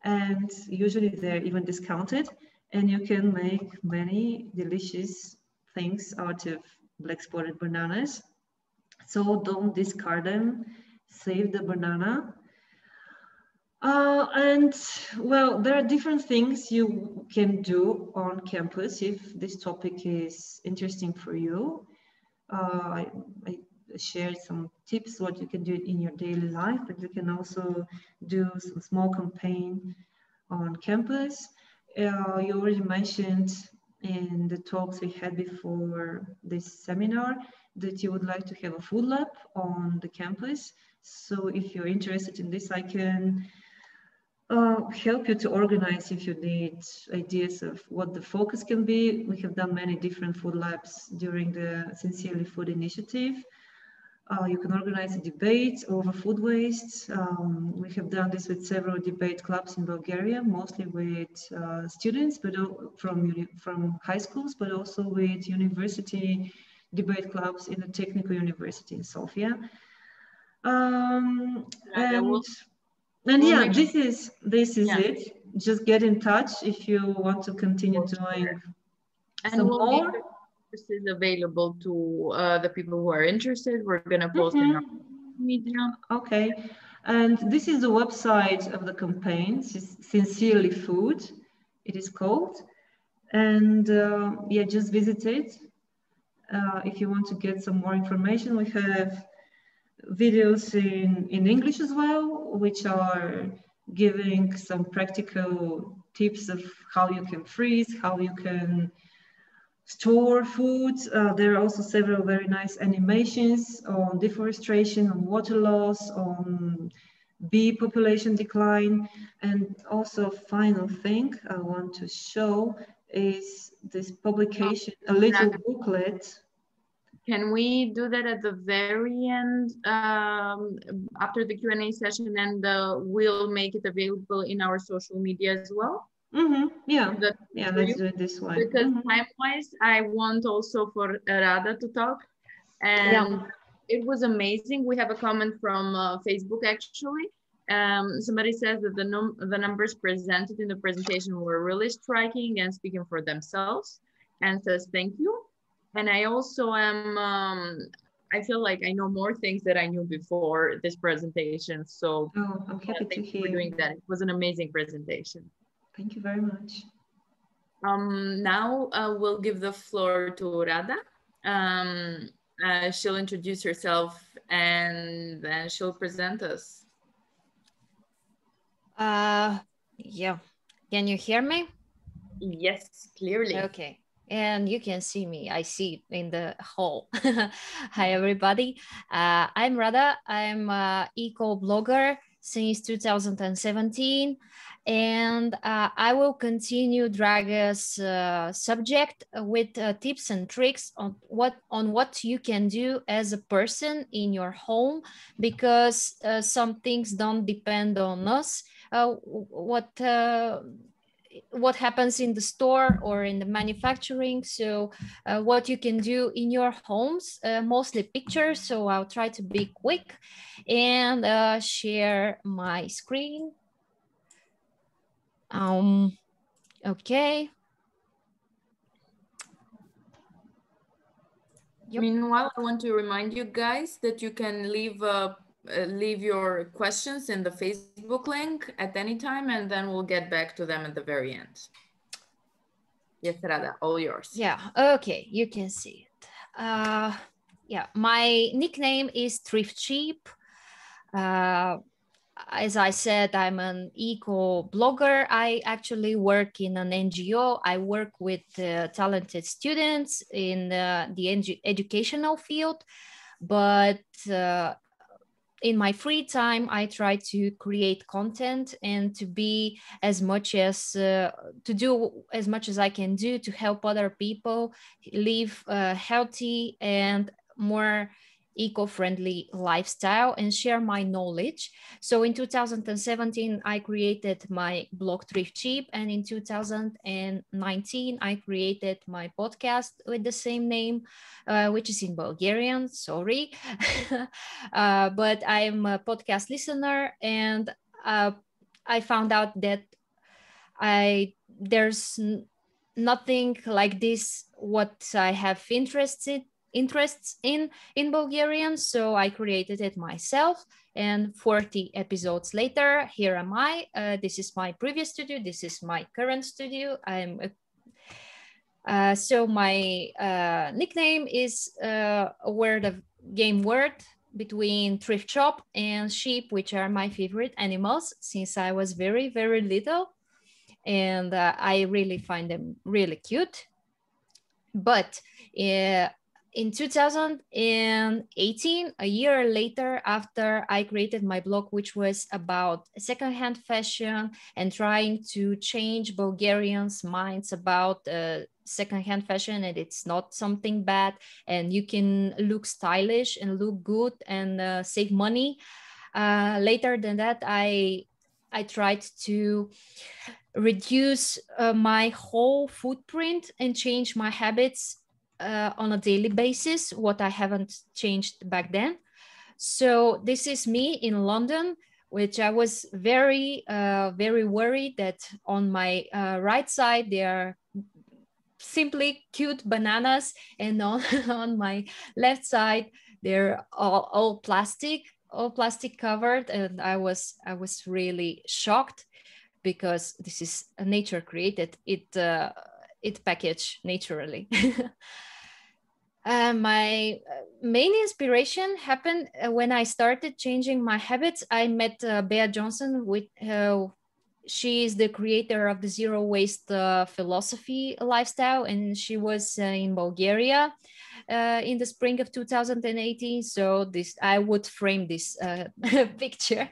and usually they're even discounted. And you can make many delicious things out of black spotted bananas. So don't discard them, save the banana. And well, there are different things you can do on campus if this topic is interesting for you. I shared some tips what you can do in your daily life, but you can also do some small campaign on campus. You already mentioned in the talks we had before this seminar that you would like to have a food lab on the campus. So if you're interested in this, I can help you to organize if you need ideas of what the focus can be. We have done many different food labs during the Sincerely Food initiative. You can organize a debate over food waste. We have done this with several debate clubs in Bulgaria, mostly with students, but from high schools, but also with university debate clubs in the Technical University in Sofia. And yeah, this is it. Just get in touch if you want to continue doing some more. This is available to the people who are interested. We're going to post in our media. Okay. And this is the website of the campaign, Sincerely Food, it is called. And yeah, just visit it. If you want to get some more information, we have videos in English as well, which are giving some practical tips of how you can freeze, how you can store food. There are also several very nice animations on deforestation, on water loss, on bee population decline. And also final thing I want to show is this publication, a little booklet. Can we do that at the very end after the Q&A session, and we'll make it available in our social media as well? Yeah, let's do it this way. Because time-wise, I want also for Rada to talk. And it was amazing. We have a comment from Facebook actually, Somebody says that the numbers presented in the presentation were really striking and speaking for themselves, and says thank you. And I also am, I feel like I know more things that I knew before this presentation. So I'm happy to hear. Thank you for doing that. It was an amazing presentation. Thank you very much. Now we'll give the floor to Rada. She'll introduce herself and then she'll present us. Yeah. Can you hear me? Yes, clearly. Okay. And you can see me. I see in the hall. Hi, everybody. I'm Rada. I'm an eco-blogger since 2017. And I will continue Draga's subject with tips and tricks on what you can do as a person in your home, because some things don't depend on us. What happens in the store or in the manufacturing. So what you can do in your homes, mostly pictures. So I'll try to be quick and share my screen. Okay. Yep. Meanwhile, I want to remind you guys that you can leave your questions in the Facebook link at any time, and then we'll get back to them at the very end. Yes, Rada, all yours. Yeah, okay, you can see it. Yeah, my nickname is Thrift Cheap. As I said, I'm an eco-blogger. I actually work in an NGO. I work with talented students in the educational field, but in my free time, I try to create content and to be as much as to do as much as I can do to help other people live a healthy and more eco-friendly lifestyle and share my knowledge. So in 2017, I created my blog Thrift Cheap, and in 2019, I created my podcast with the same name, which is in Bulgarian, sorry. But I'm a podcast listener, and I found out that there's nothing like this what I have interests in Bulgarian, so I created it myself. And 40 episodes later, here am I. This is my previous studio. This is my current studio. So my nickname is a game word between thrift shop and sheep, which are my favorite animals since I was very, very little. And I really find them really cute. But in 2018, a year later, after I created my blog, which was about secondhand fashion and trying to change Bulgarians' minds about secondhand fashion, and it's not something bad, and you can look stylish and look good and save money. Later than that, I tried to reduce my whole footprint and change my habits on a daily basis, what I haven't changed back then. So this is me in London, which I was very, very worried that on my right side, there are simply cute bananas, and on my left side, they're all plastic covered. And I was really shocked, because this is nature created. It packaged naturally. My main inspiration happened when I started changing my habits. I met Bea Johnson. She is the creator of the zero waste philosophy lifestyle, and she was in Bulgaria in the spring of 2018. So I would frame this picture.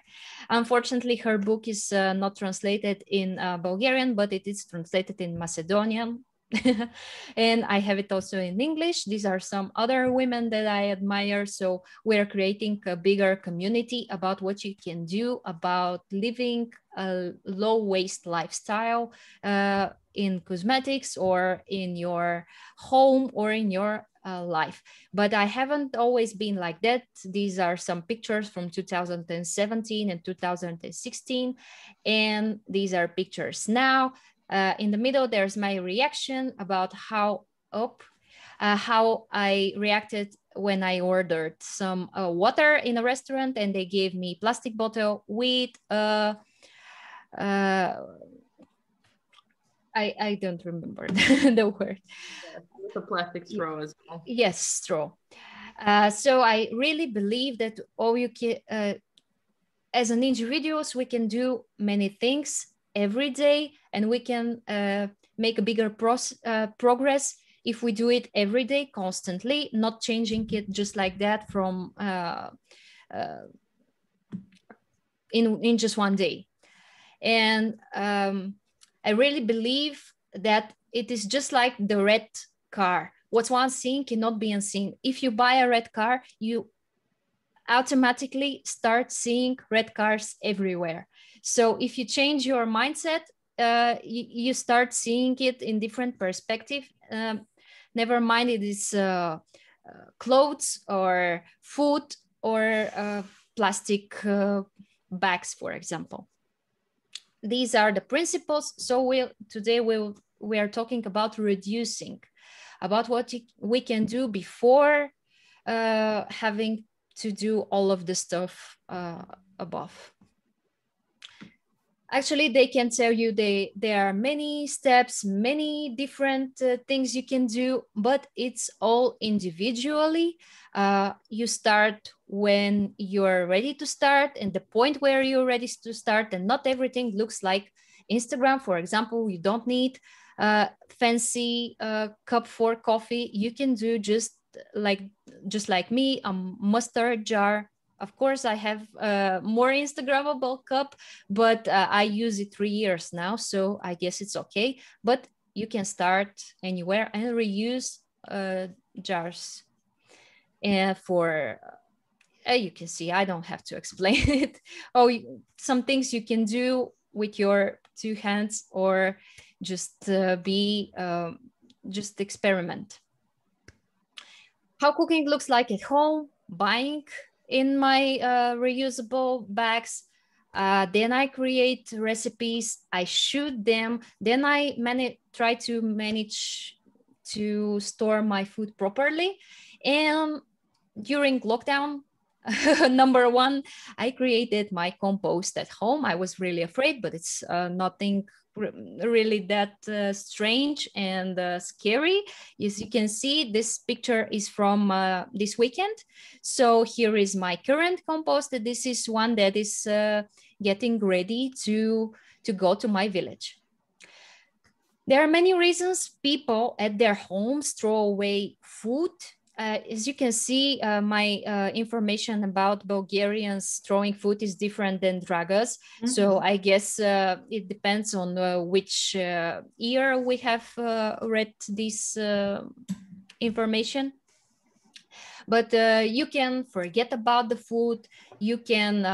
Unfortunately, her book is not translated in Bulgarian, but it is translated in Macedonian. And I have it also in English. These are some other women that I admire. So we're creating a bigger community about what you can do about living a low waste lifestyle in cosmetics or in your home or in your life. But I haven't always been like that. These are some pictures from 2017 and 2016. And these are pictures now. In the middle, there's my reaction about how I reacted when I ordered some water in a restaurant and they gave me plastic bottle with I don't remember the word. With a plastic straw as well. Yes, straw. So I really believe that all you can, as an individuals, we can do many things every day, and we can make a bigger progress if we do it every day, constantly, not changing it just like that from in just one day. And I really believe that it is just like the red car. What's once seen cannot be unseen. If you buy a red car, you automatically start seeing red cars everywhere. So if you change your mindset, you start seeing it in different perspective. Never mind it is clothes or food or plastic bags, for example. These are the principles. So today we are talking about reducing, about what we can do before having to do all of the stuff above. Actually, they can tell you there are many steps, many different things you can do, but it's all individually. You start when you're ready to start and the point where you're ready to start, and not everything looks like Instagram. For example, you don't need a fancy cup for coffee. You can do just like me, a mustard jar. Of course, I have a more Instagrammable cup, but I use it 3 years now, so I guess it's okay. But you can start anywhere and reuse jars. And for, you can see, I don't have to explain it. Oh, some things you can do with your 2 hands, or just just experiment. How cooking looks like at home, buying in my reusable bags. Then I create recipes, I shoot them, then I try to manage to store my food properly. And during lockdown, number 1, I created my compost at home. I was really afraid, but it's nothing really that strange and scary. As you can see, this picture is from this weekend. So here is my current compost. This is one that is getting ready to go to my village. There are many reasons people at their homes throw away food. As you can see, my information about Bulgarians throwing food is different than Draga's. Mm-hmm. So I guess it depends on which year we have read this information. But you can forget about the food. You can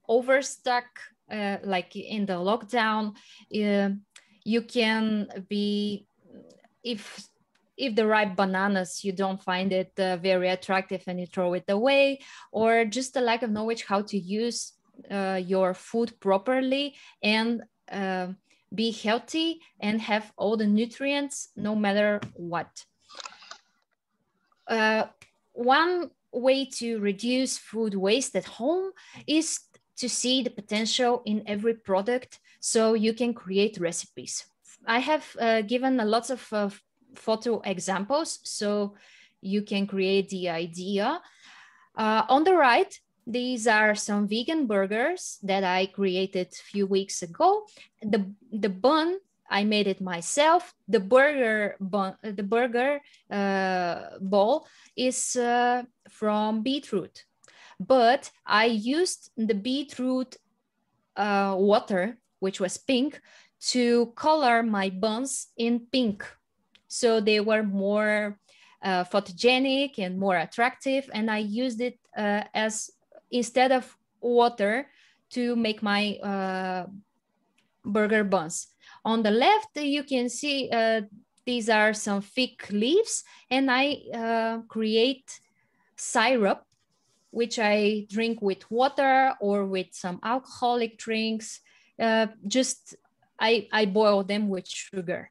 overstock, like in the lockdown. You can be, if the ripe bananas, you don't find it very attractive and you throw it away, or just a lack of knowledge how to use your food properly and be healthy and have all the nutrients no matter what. One way to reduce food waste at home is to see the potential in every product, so you can create recipes. I have given a lot of photo examples, so you can create the idea. On the right, these are some vegan burgers that I created a few weeks ago. The bun, I made it myself. The burger ball is from beetroot, but I used the beetroot water, which was pink, to color my buns in pink. So they were more photogenic and more attractive. And I used it as instead of water to make my burger buns. On the left, you can see these are some fig leaves, and I create syrup, which I drink with water or with some alcoholic drinks. I boil them with sugar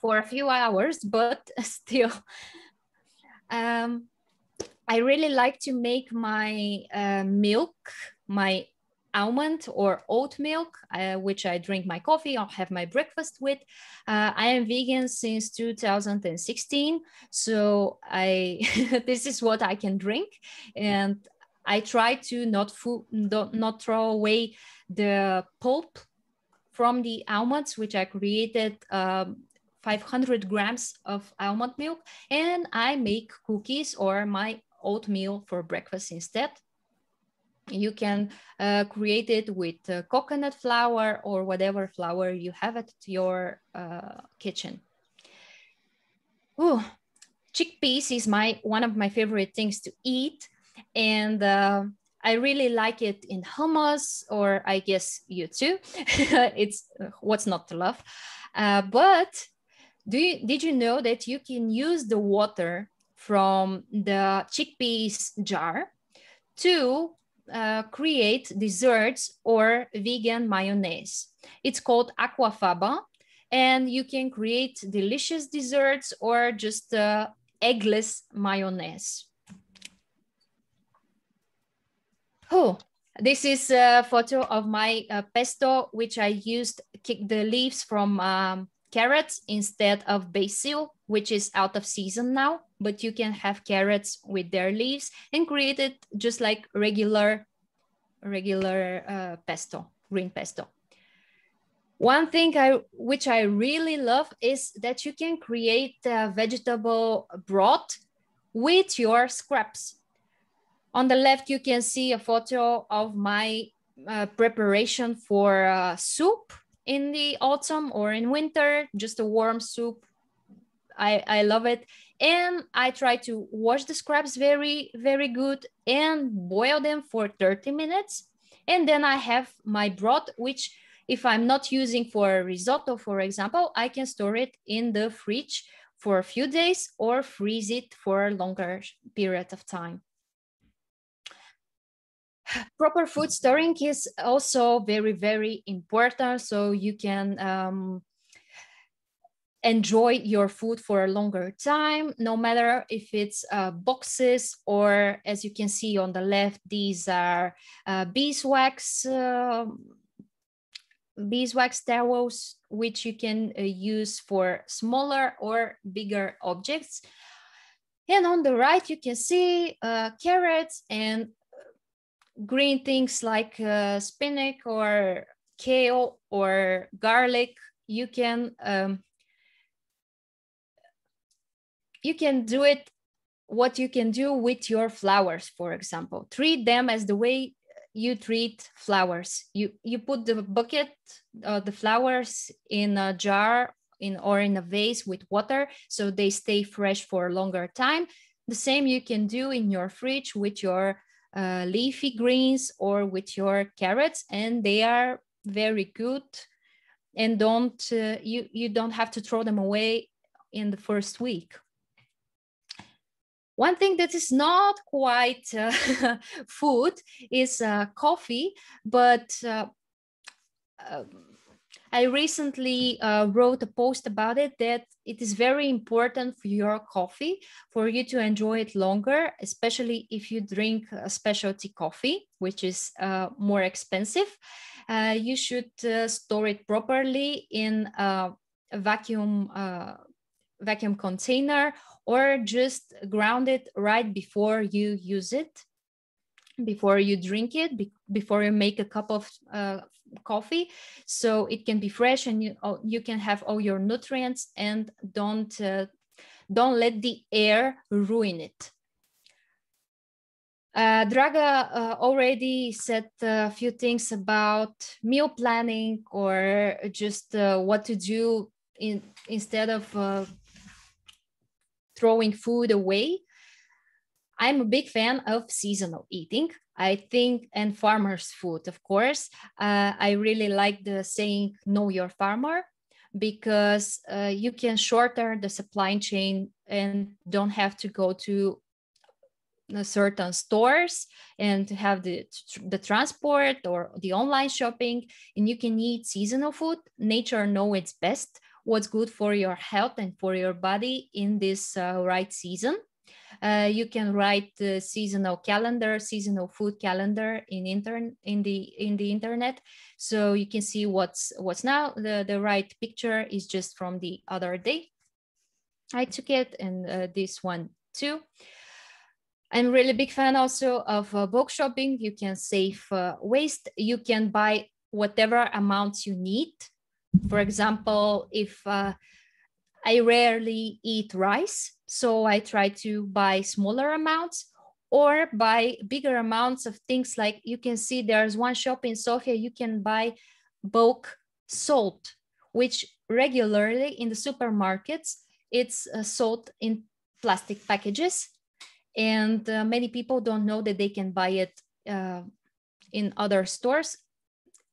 for a few hours, but still, I really like to make my milk, my almond or oat milk, which I drink my coffee or have my breakfast with. I am vegan since 2016, so this is what I can drink, and I try to not throw away the pulp from the almonds, which I created 500 grams of almond milk, and I make cookies or my oatmeal for breakfast instead. You can create it with coconut flour or whatever flour you have at your kitchen. Ooh, chickpeas is one of my favorite things to eat, and I really like it in hummus, or I guess you too. It's what's not to love. But did you know that you can use the water from the chickpeas jar to create desserts or vegan mayonnaise? It's called aquafaba, and you can create delicious desserts or just eggless mayonnaise. Oh, this is a photo of my pesto, which I used the leaves from carrots instead of basil, which is out of season now, but you can have carrots with their leaves and create it just like regular pesto, green pesto. One thing which I really love is that you can create vegetable broth with your scraps. On the left, you can see a photo of my preparation for soup in the autumn or in winter, just a warm soup. I love it. And I try to wash the scraps very, very good and boil them for 30 minutes. And then I have my broth, which if I'm not using for risotto, for example, I can store it in the fridge for a few days or freeze it for a longer period of time. Proper food storing is also very, very important, so you can enjoy your food for a longer time, no matter if it's boxes or, as you can see on the left, these are beeswax towels, which you can use for smaller or bigger objects. And on the right, you can see carrots and green things like spinach or kale or garlic. You can do it what you can do with your flowers, for example. Treat them as the way you treat flowers. You put the bucket, the flowers in a jar or in a vase with water, so they stay fresh for a longer time. The same you can do in your fridge with your leafy greens or with your carrots, and they are very good, and you don't have to throw them away in the first week. One thing that is not quite food is coffee, but I recently wrote a post about it, that it is very important for your coffee for you to enjoy it longer, especially if you drink a specialty coffee, which is more expensive. You should store it properly in a vacuum container, or just ground it right before you use it, before you drink it, before you make a cup of coffee, so it can be fresh and you can have all your nutrients, and don't let the air ruin it. Draga already said a few things about meal planning, or just what to do instead of throwing food away, I'm a big fan of seasonal eating, I think, and farmers' food, of course. I really like the saying, know your farmer, because you can shorten the supply chain and don't have to go to certain stores and have the transport or the online shopping, and you can eat seasonal food. Nature knows it's best, what's good for your health and for your body in this right season. You can write the seasonal calendar, seasonal food calendar in the internet, so you can see what's now. The right picture is just from the other day. I took it, and this one too. I'm really big fan also of bulk shopping. You can save waste. You can buy whatever amounts you need. For example, if I rarely eat rice, so I try to buy smaller amounts or buy bigger amounts of things. Like you can see there's one shop in Sofia, you can buy bulk salt, which regularly in the supermarkets, it's sold in plastic packages. And many people don't know that they can buy it in other stores.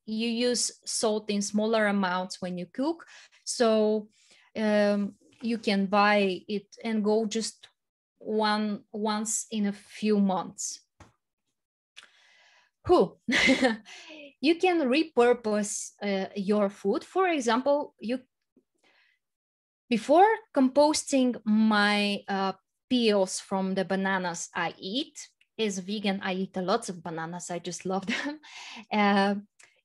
You use salt in smaller amounts when you cook. So you can buy it and go just once in a few months. You can repurpose your food. For example, before composting my peels from the bananas I eat, as a vegan, I eat lots of bananas. I just love them.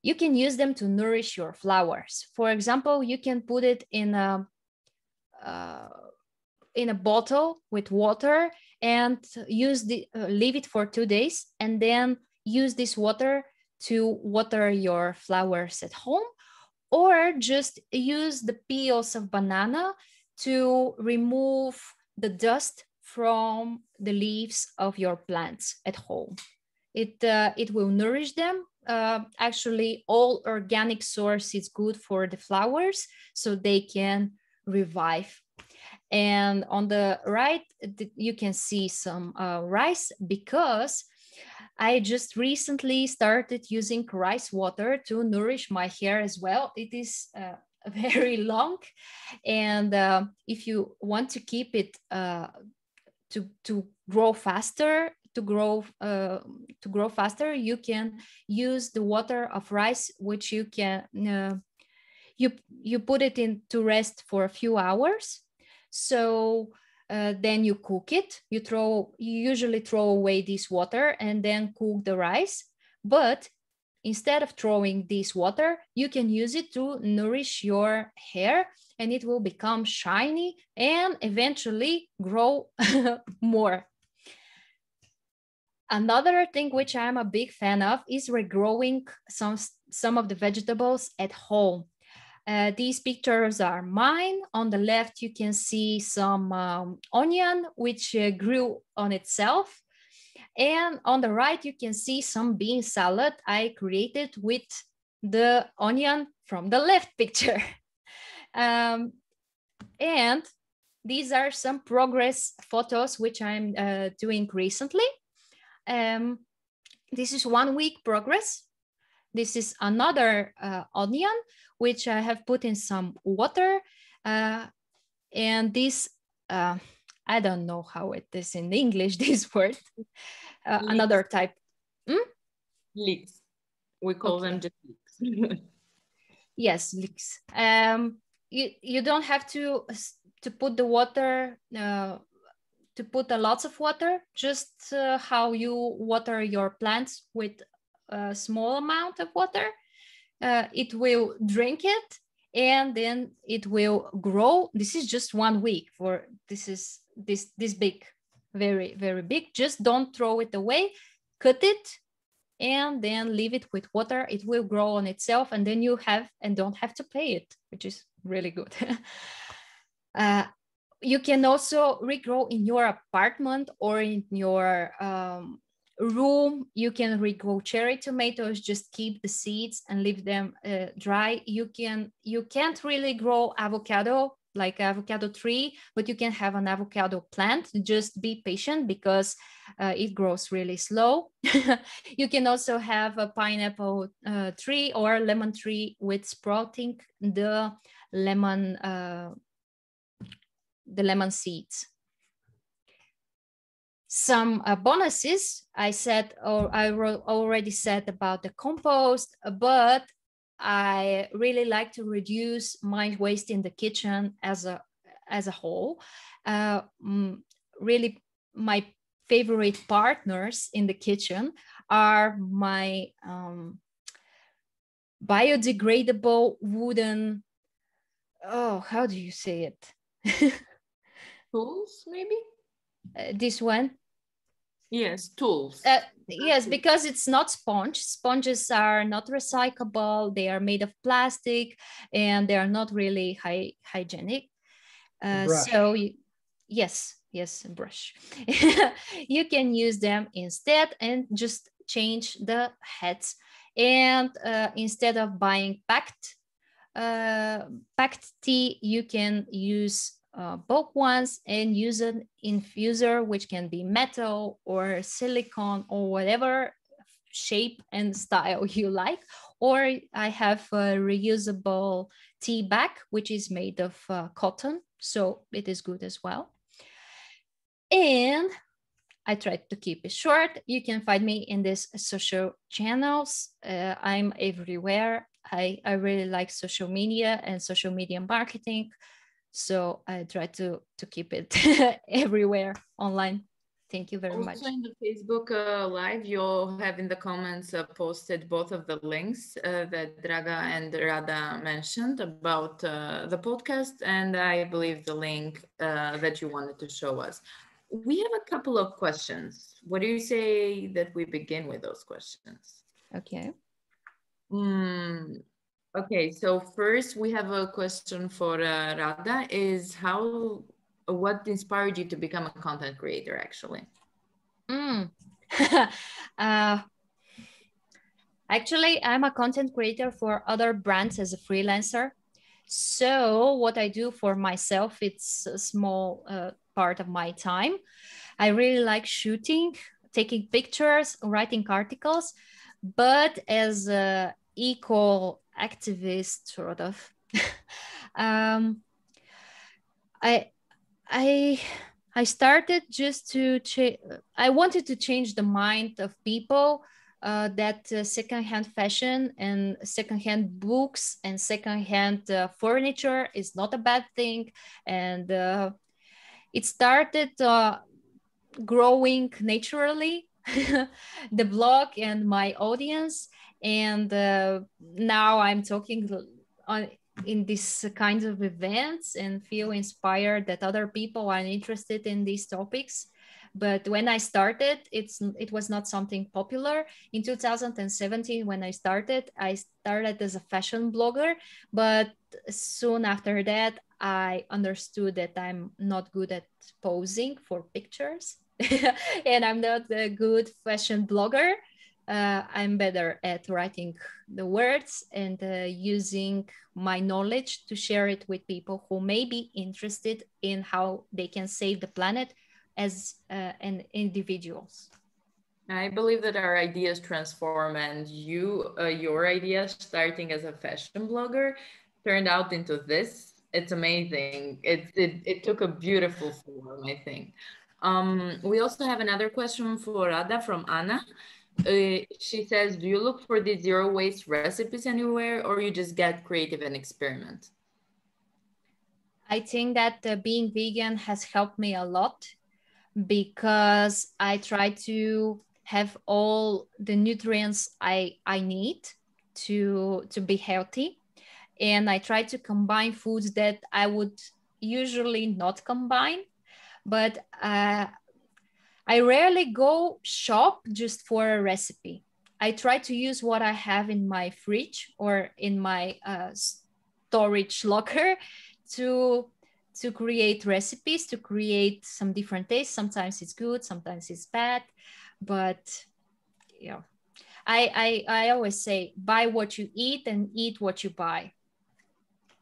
You can use them to nourish your flowers. For example, you can put it in a bottle with water and leave it for 2 days, and then use this water to water your flowers at home, or just use the peels of banana to remove the dust from the leaves of your plants at home. It will nourish them. Actually, all organic source is good for the flowers, so they can revive. And on the right, you can see some rice, because I just recently started using rice water to nourish my hair as well. It is very long, and if you want to keep it to grow faster, you can use the water of rice, which you can you put it in to rest for a few hours. So then you cook it. You usually throw away this water and then cook the rice. But instead of throwing this water, you can use it to nourish your hair, and it will become shiny and eventually grow more. Another thing which I'm a big fan of is regrowing some of the vegetables at home. These pictures are mine. On the left, you can see some onion, which grew on itself. And on the right, you can see some bean salad I created with the onion from the left picture. And these are some progress photos which I'm doing recently. This is 1 week progress. This is another onion, which I have put in some water. And this, I don't know how it is in English, this word. Another type. Leeks. We call them just leeks. Yes, leeks. You don't have to put the water, to put lots of water, just how you water your plants with a small amount of water. It will drink it, and then it will grow. This is just 1 week for this big, very, very big. Just don't throw it away, cut it, and then leave it with water. It will grow on itself, and then you don't have to pay it, which is really good. You can also regrow in your apartment or in your room, you can regrow cherry tomatoes, just keep the seeds and leave them dry. You can't really grow avocado, like avocado tree, but you can have an avocado plant. Just be patient because it grows really slow. You can also have a pineapple tree or lemon tree with sprouting the lemon seeds. Some bonuses I said, or I already said about the compost, but I really like to reduce my waste in the kitchen as a whole. Really, my favorite partners in the kitchen are my biodegradable wooden, how do you say it? Tools, maybe? This one? Yes, tools. Yes, because it's not sponge. Sponges are not recyclable. They are made of plastic and they are not really hygienic. So yes, brush. You can use them instead and just change the heads. And instead of buying packed tea, you can use bulk ones and use an infuser, which can be metal or silicone or whatever shape and style you like. Or I have a reusable tea bag, which is made of cotton, so it is good as well. And I tried to keep it short. You can find me in these social channels. I'm everywhere. I really like social media and social media marketing. So I try to keep it everywhere online. Thank you very much. Also in the Facebook Live, you'll have in the comments posted both of the links that Draga and Rada mentioned about the podcast, and I believe the link that you wanted to show us. We have a couple of questions. What do you say that we begin with those questions? Okay. Okay, so first we have a question for Rada, is what inspired you to become a content creator actually? Actually, I'm a content creator for other brands as a freelancer. So what I do for myself, it's a small part of my time. I really like shooting, taking pictures, writing articles, but as a eco activist, sort of, I started just to I wanted to change the mind of people that secondhand fashion and secondhand books and secondhand furniture is not a bad thing. And it started growing naturally, the blog and my audience. And now I'm talking in these kinds of events and feel inspired that other people are interested in these topics. But when I started, it was not something popular. In 2017, when I started as a fashion blogger, but soon after that, I understood that I'm not good at posing for pictures and I'm not a good fashion blogger. I'm better at writing the words and using my knowledge to share it with people who may be interested in how they can save the planet as an individuals. I believe that our ideas transform, and your ideas starting as a fashion blogger turned out into this. It's amazing. It took a beautiful form, I think. We also have another question for Rada from Anna. She says, do you look for the zero waste recipes anywhere, or you just get creative and experiment? I think that being vegan has helped me a lot because I try to have all the nutrients I need to be healthy. And I try to combine foods that I would usually not combine. But I rarely go shop just for a recipe. I try to use what I have in my fridge or in my storage locker to create recipes, to create some different tastes. Sometimes it's good, sometimes it's bad, but yeah. I always say, buy what you eat and eat what you buy.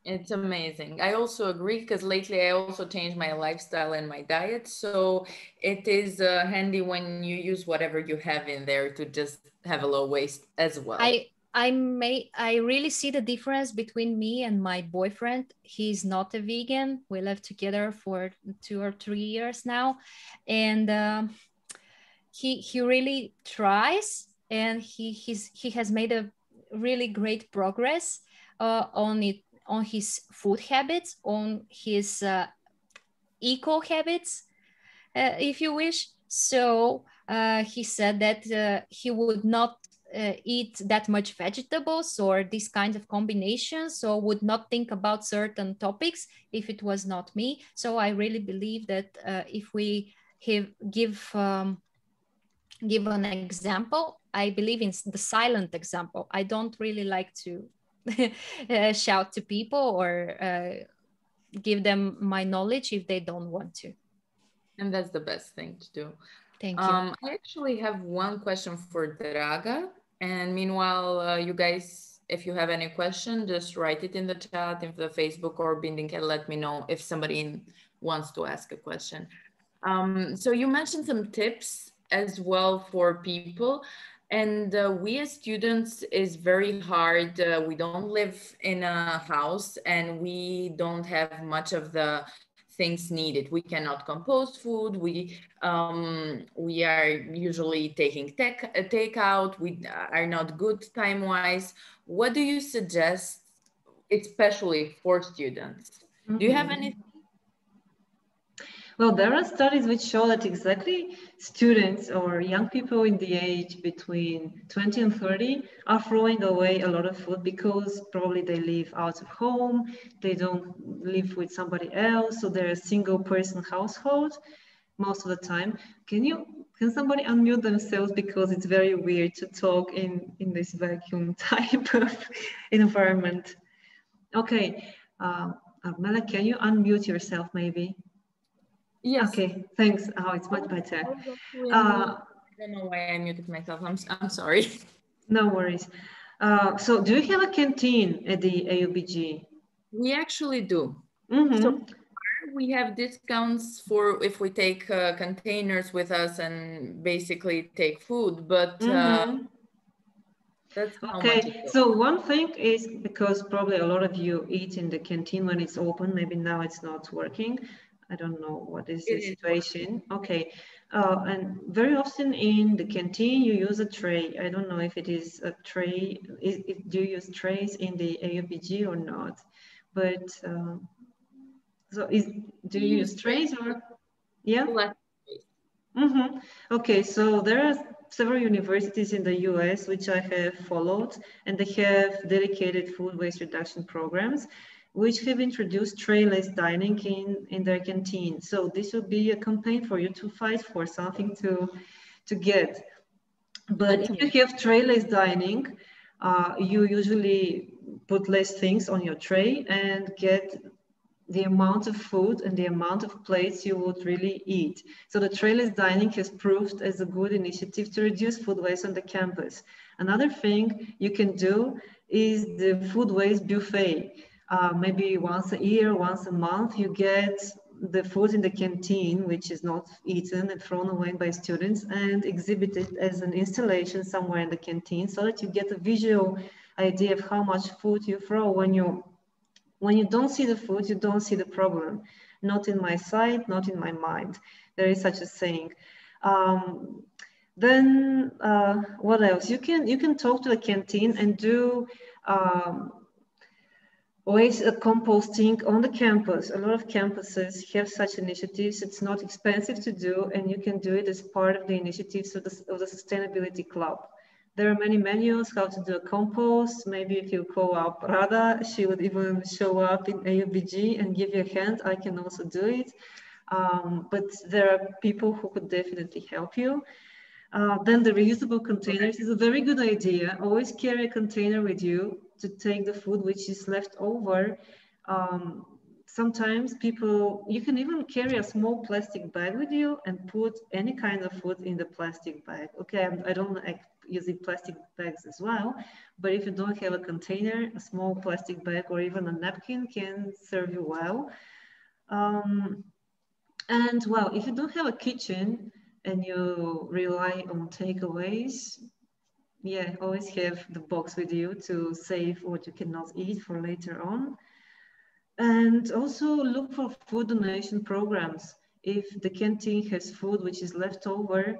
It's amazing. I also agree because lately I also changed my lifestyle and my diet. So it is handy when you use whatever you have in there to just have a low waste as well. I really see the difference between me and my boyfriend. He's not a vegan. We live together for 2 or 3 years now, and he really tries, and he has made a really great progress on his food habits, on his eco habits, if you wish. So he said that he would not eat that much vegetables or these kinds of combinations, so would not think about certain topics if it was not me. So I really believe that if we give an example, I believe in the silent example. I don't really like to shout to people or give them my knowledge if they don't want to. And that's the best thing to do. Thank you. I actually have one question for Draga. And meanwhile, you guys, if you have any question, just write it in the chat, in the Facebook or Binding, and let me know if somebody wants to ask a question. So you mentioned some tips as well for people. And we as students is very hard. We don't live in a house and we don't have much of the things needed. We cannot compost food. We are usually taking takeout. We are not good time-wise. What do you suggest, especially for students? Do you have any? Well, there are studies which show that exactly students or young people in the age between 20 and 30 are throwing away a lot of food because probably they live out of home, they don't live with somebody else, so they're a single person household most of the time. Can somebody unmute themselves, because it's very weird to talk in this vacuum type of environment. Okay, Mela, can you unmute yourself maybe? Yes. Okay, thanks. Oh, it's much better. I don't know why I muted myself. I'm sorry. No worries. So do you have a canteen at the AUBG? We actually do. Mm-hmm. So we have discounts for if we take containers with us and basically take food, but that's how much it goes. So one thing is, because probably a lot of you eat in the canteen when it's open, maybe now it's not working. I don't know what is the situation. Okay. And very often in the canteen, you use a tray. I don't know if it is a tray. Do you use trays in the AUBG or not? But do you use trays or? Yeah. Okay, so there are several universities in the US which I have followed, and they have dedicated food waste reduction programs which have introduced trayless dining in their canteen. So this would be a campaign for you to fight for, something to get. But if you have trayless dining, you usually put less things on your tray and get the amount of food and the amount of plates you would really eat. So the trayless dining has proved as a good initiative to reduce food waste on the campus. Another thing you can do is the food waste buffet. Maybe once a year, once a month, you get the food in the canteen, which is not eaten and thrown away by students, and exhibited as an installation somewhere in the canteen, so that you get a visual idea of how much food you throw. When you don't see the food, you don't see the problem. Not in my sight, not in my mind. There is such a saying. Then what else? You can talk to the canteen and do waste composting on the campus. A lot of campuses have such initiatives. It's not expensive to do, and you can do it as part of the initiatives of the Sustainability Club. There are many manuals how to do a compost. Maybe if you call up Rada, she would even show up in AUBG and give you a hand. I can also do it. But there are people who could definitely help you. Then the reusable containers is a very good idea. Always carry a container with you to take the food which is left over. Sometimes you can even carry a small plastic bag with you and put any kind of food in the plastic bag. Okay, I don't using plastic bags as well. But if you don't have a container, a small plastic bag or even a napkin can serve you well. And well, if you don't have a kitchen and you rely on takeaways, yeah, always have the box with you to save what you cannot eat for later on. And also look for food donation programs. If the canteen has food which is left over,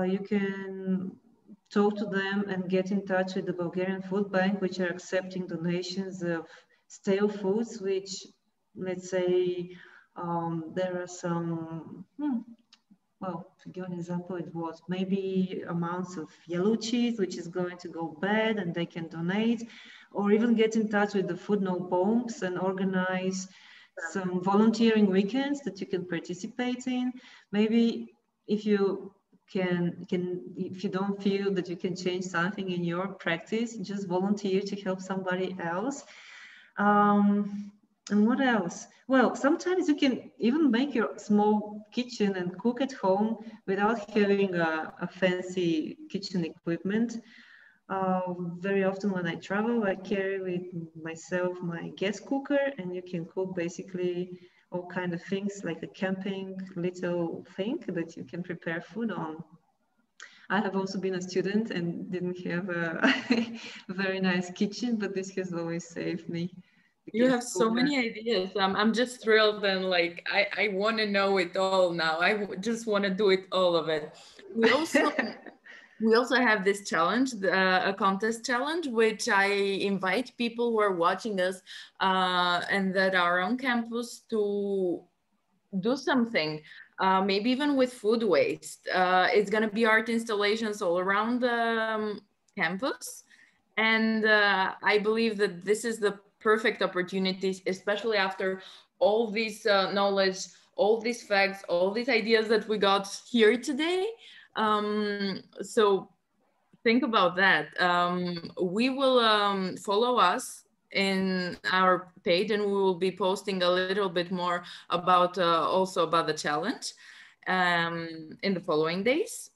you can talk to them and get in touch with the Bulgarian Food Bank, which are accepting donations of stale foods, which, let's say, there are some, well, to give an example, it was maybe amounts of yellow cheese, which is going to go bad and they can donate, or even get in touch with the Food No Bombs and organize some volunteering weekends that you can participate in. Maybe if you if you don't feel that you can change something in your practice, just volunteer to help somebody else. And what else? Well, sometimes you can even make your small kitchen and cook at home without having a fancy kitchen equipment. Very often when I travel, I carry with myself my gas cooker, and you can cook basically all kind of things like a camping little thing that you can prepare food on. I have also been a student and didn't have a very nice kitchen, but this has always saved me. You have so many ideas. I'm just thrilled, and like I want to know it all now. Just want to do it, all of it. We also have this challenge, a contest challenge, which I invite people who are watching us and that are on campus to do something. Maybe even with food waste. It's going to be art installations all around the campus, and I believe that this is the perfect opportunities, especially after all this knowledge, all these facts, all these ideas that we got here today. So think about that. We will follow us in our page, and we will be posting a little bit more about also about the challenge in the following days.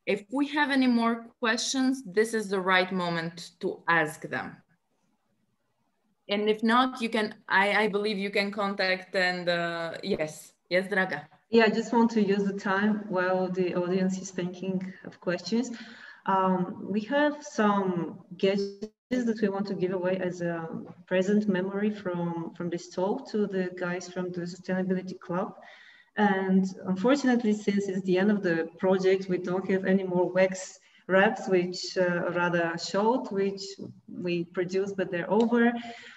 If we have any more questions, this is the right moment to ask them. And if not, you can, I believe you can contact and yes, Draga. Yeah, I just want to use the time while the audience is thinking of questions. We have some gadgets that we want to give away as a present memory from this talk to the guys from the Sustainability Club. And unfortunately, since it's the end of the project, we don't have any more wax wraps, which Rada showed, which we produced, but they're over.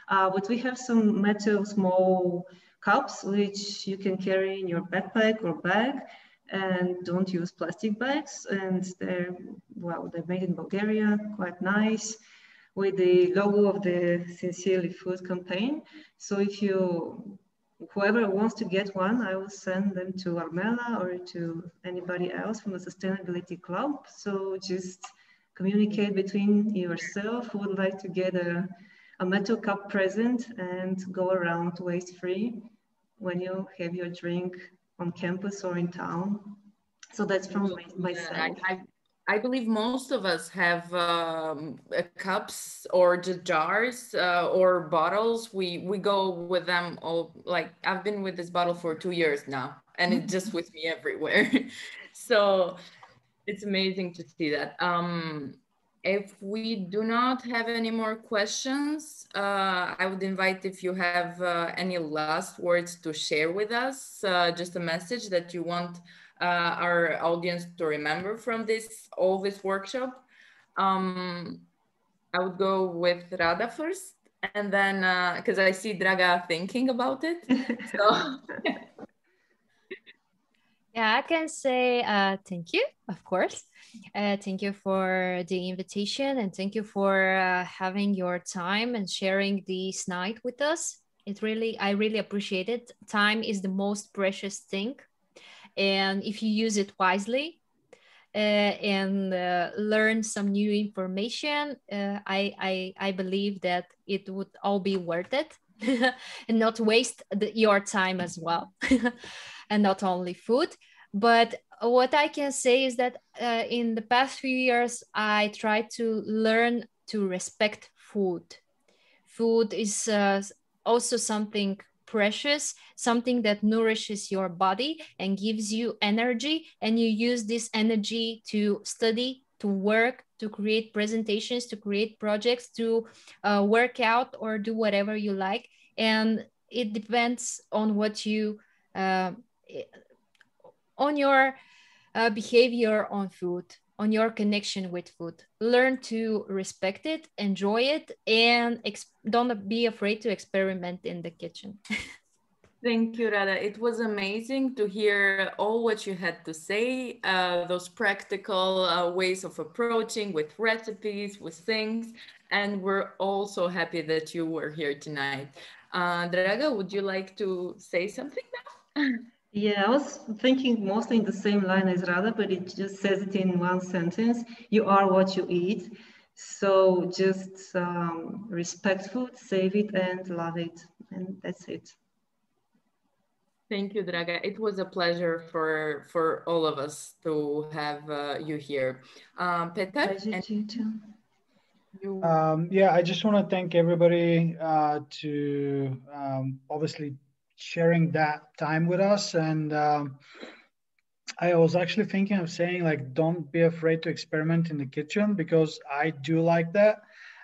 But we have some metal small cups, which you can carry in your backpack or bag, and don't use plastic bags. And they're made in Bulgaria, quite nice, with the logo of the Sincerely Food campaign. So if whoever wants to get one, I will send them to Armela or to anybody else from the Sustainability Club. So just communicate between yourself who would like to get a metal cup present and go around waste-free when you have your drink on campus or in town. So that's from myself. I believe most of us have cups or just jars or bottles. We go with them all. Like I've been with this bottle for 2 years now, and it's just with me everywhere. So it's amazing to see that. If we do not have any more questions, I would invite if you have any last words to share with us, just a message that you want our audience to remember from all this workshop. I would go with Rada first, and then because I see Draga thinking about it. So. Yeah, I can say thank you, of course. Thank you for the invitation, and thank you for having your time and sharing this night with us. I really appreciate it. Time is the most precious thing. And if you use it wisely and learn some new information, I believe that it would all be worth it and not waste your time as well. And not only food. But what I can say is that in the past few years, I tried to learn to respect food. Food is also something precious, something that nourishes your body and gives you energy, and you use this energy to study, to work, to create presentations, to create projects, to work out or do whatever you like. And it depends on what you on your behavior on food, on your connection with food. Learn to respect it, enjoy it, and don't be afraid to experiment in the kitchen. Thank you, Rada. It was amazing to hear all what you had to say, those practical ways of approaching with recipes, with things. And we're also happy that you were here tonight. Draga, would you like to say something now? Yeah, I was thinking mostly in the same line as Rada, but it just says it in one sentence. You are what you eat. So just respect food, save it, and love it. And that's it. Thank you, Draga. It was a pleasure for all of us to have you here. Petar? Pleasure to you too. Yeah, I just want to thank everybody to obviously sharing that time with us. And I was actually thinking of saying, like, don't be afraid to experiment in the kitchen, because I do like that.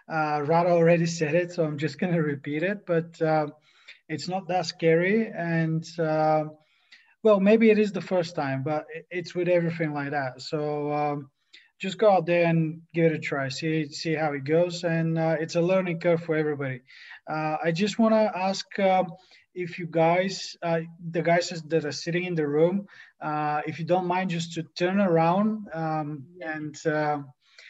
Rada already said it, so I'm just going to repeat it, but it's not that scary. And well, maybe it is the first time, but it's with everything like that. So just go out there and give it a try, see how it goes. And it's a learning curve for everybody. I just want to ask if you guys, the guys that are sitting in the room, if you don't mind just to turn around and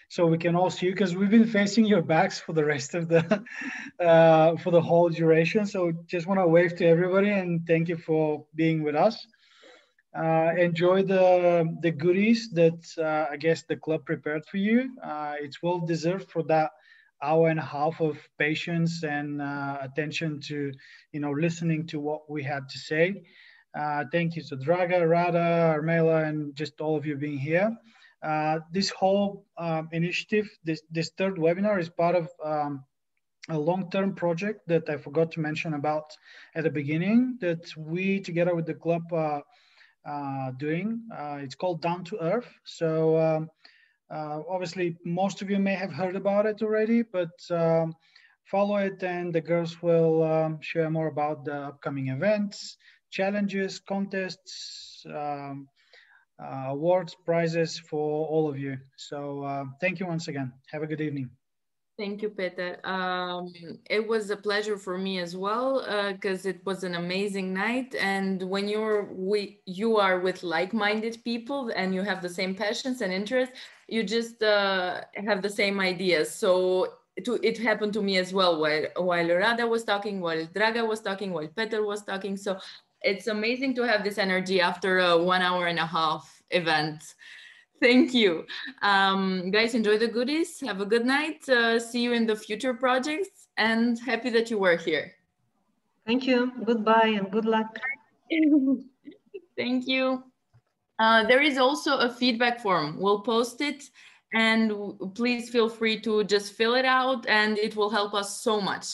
so we can all see you, because we've been facing your backs for the rest of the for the whole duration. So just want to wave to everybody and thank you for being with us. Enjoy the goodies that I guess the club prepared for you. It's well deserved for that hour and a half of patience and attention to, listening to what we had to say. Thank you to Draga, Rada, Armela, and just all of you being here. This whole initiative, this third webinar is part of a long-term project that I forgot to mention about at the beginning, that we together with the club doing. It's called Down to Earth. So obviously most of you may have heard about it already, but follow it and the girls will share more about the upcoming events, challenges, contests, awards, prizes for all of you. So thank you once again. Have a good evening. Thank you, Peter. It was a pleasure for me as well, because it was an amazing night. And when you are with like-minded people and you have the same passions and interests, you just have the same ideas. So it happened to me as well, while Rada was talking, while Draga was talking, while Peter was talking. So it's amazing to have this energy after a 1 hour and a half event. Thank you. Guys, enjoy the goodies. Have a good night. See you in the future projects, and happy that you were here. Thank you. Goodbye and good luck. Thank you. There is also a feedback form. We'll post it, and please feel free to just fill it out, and it will help us so much.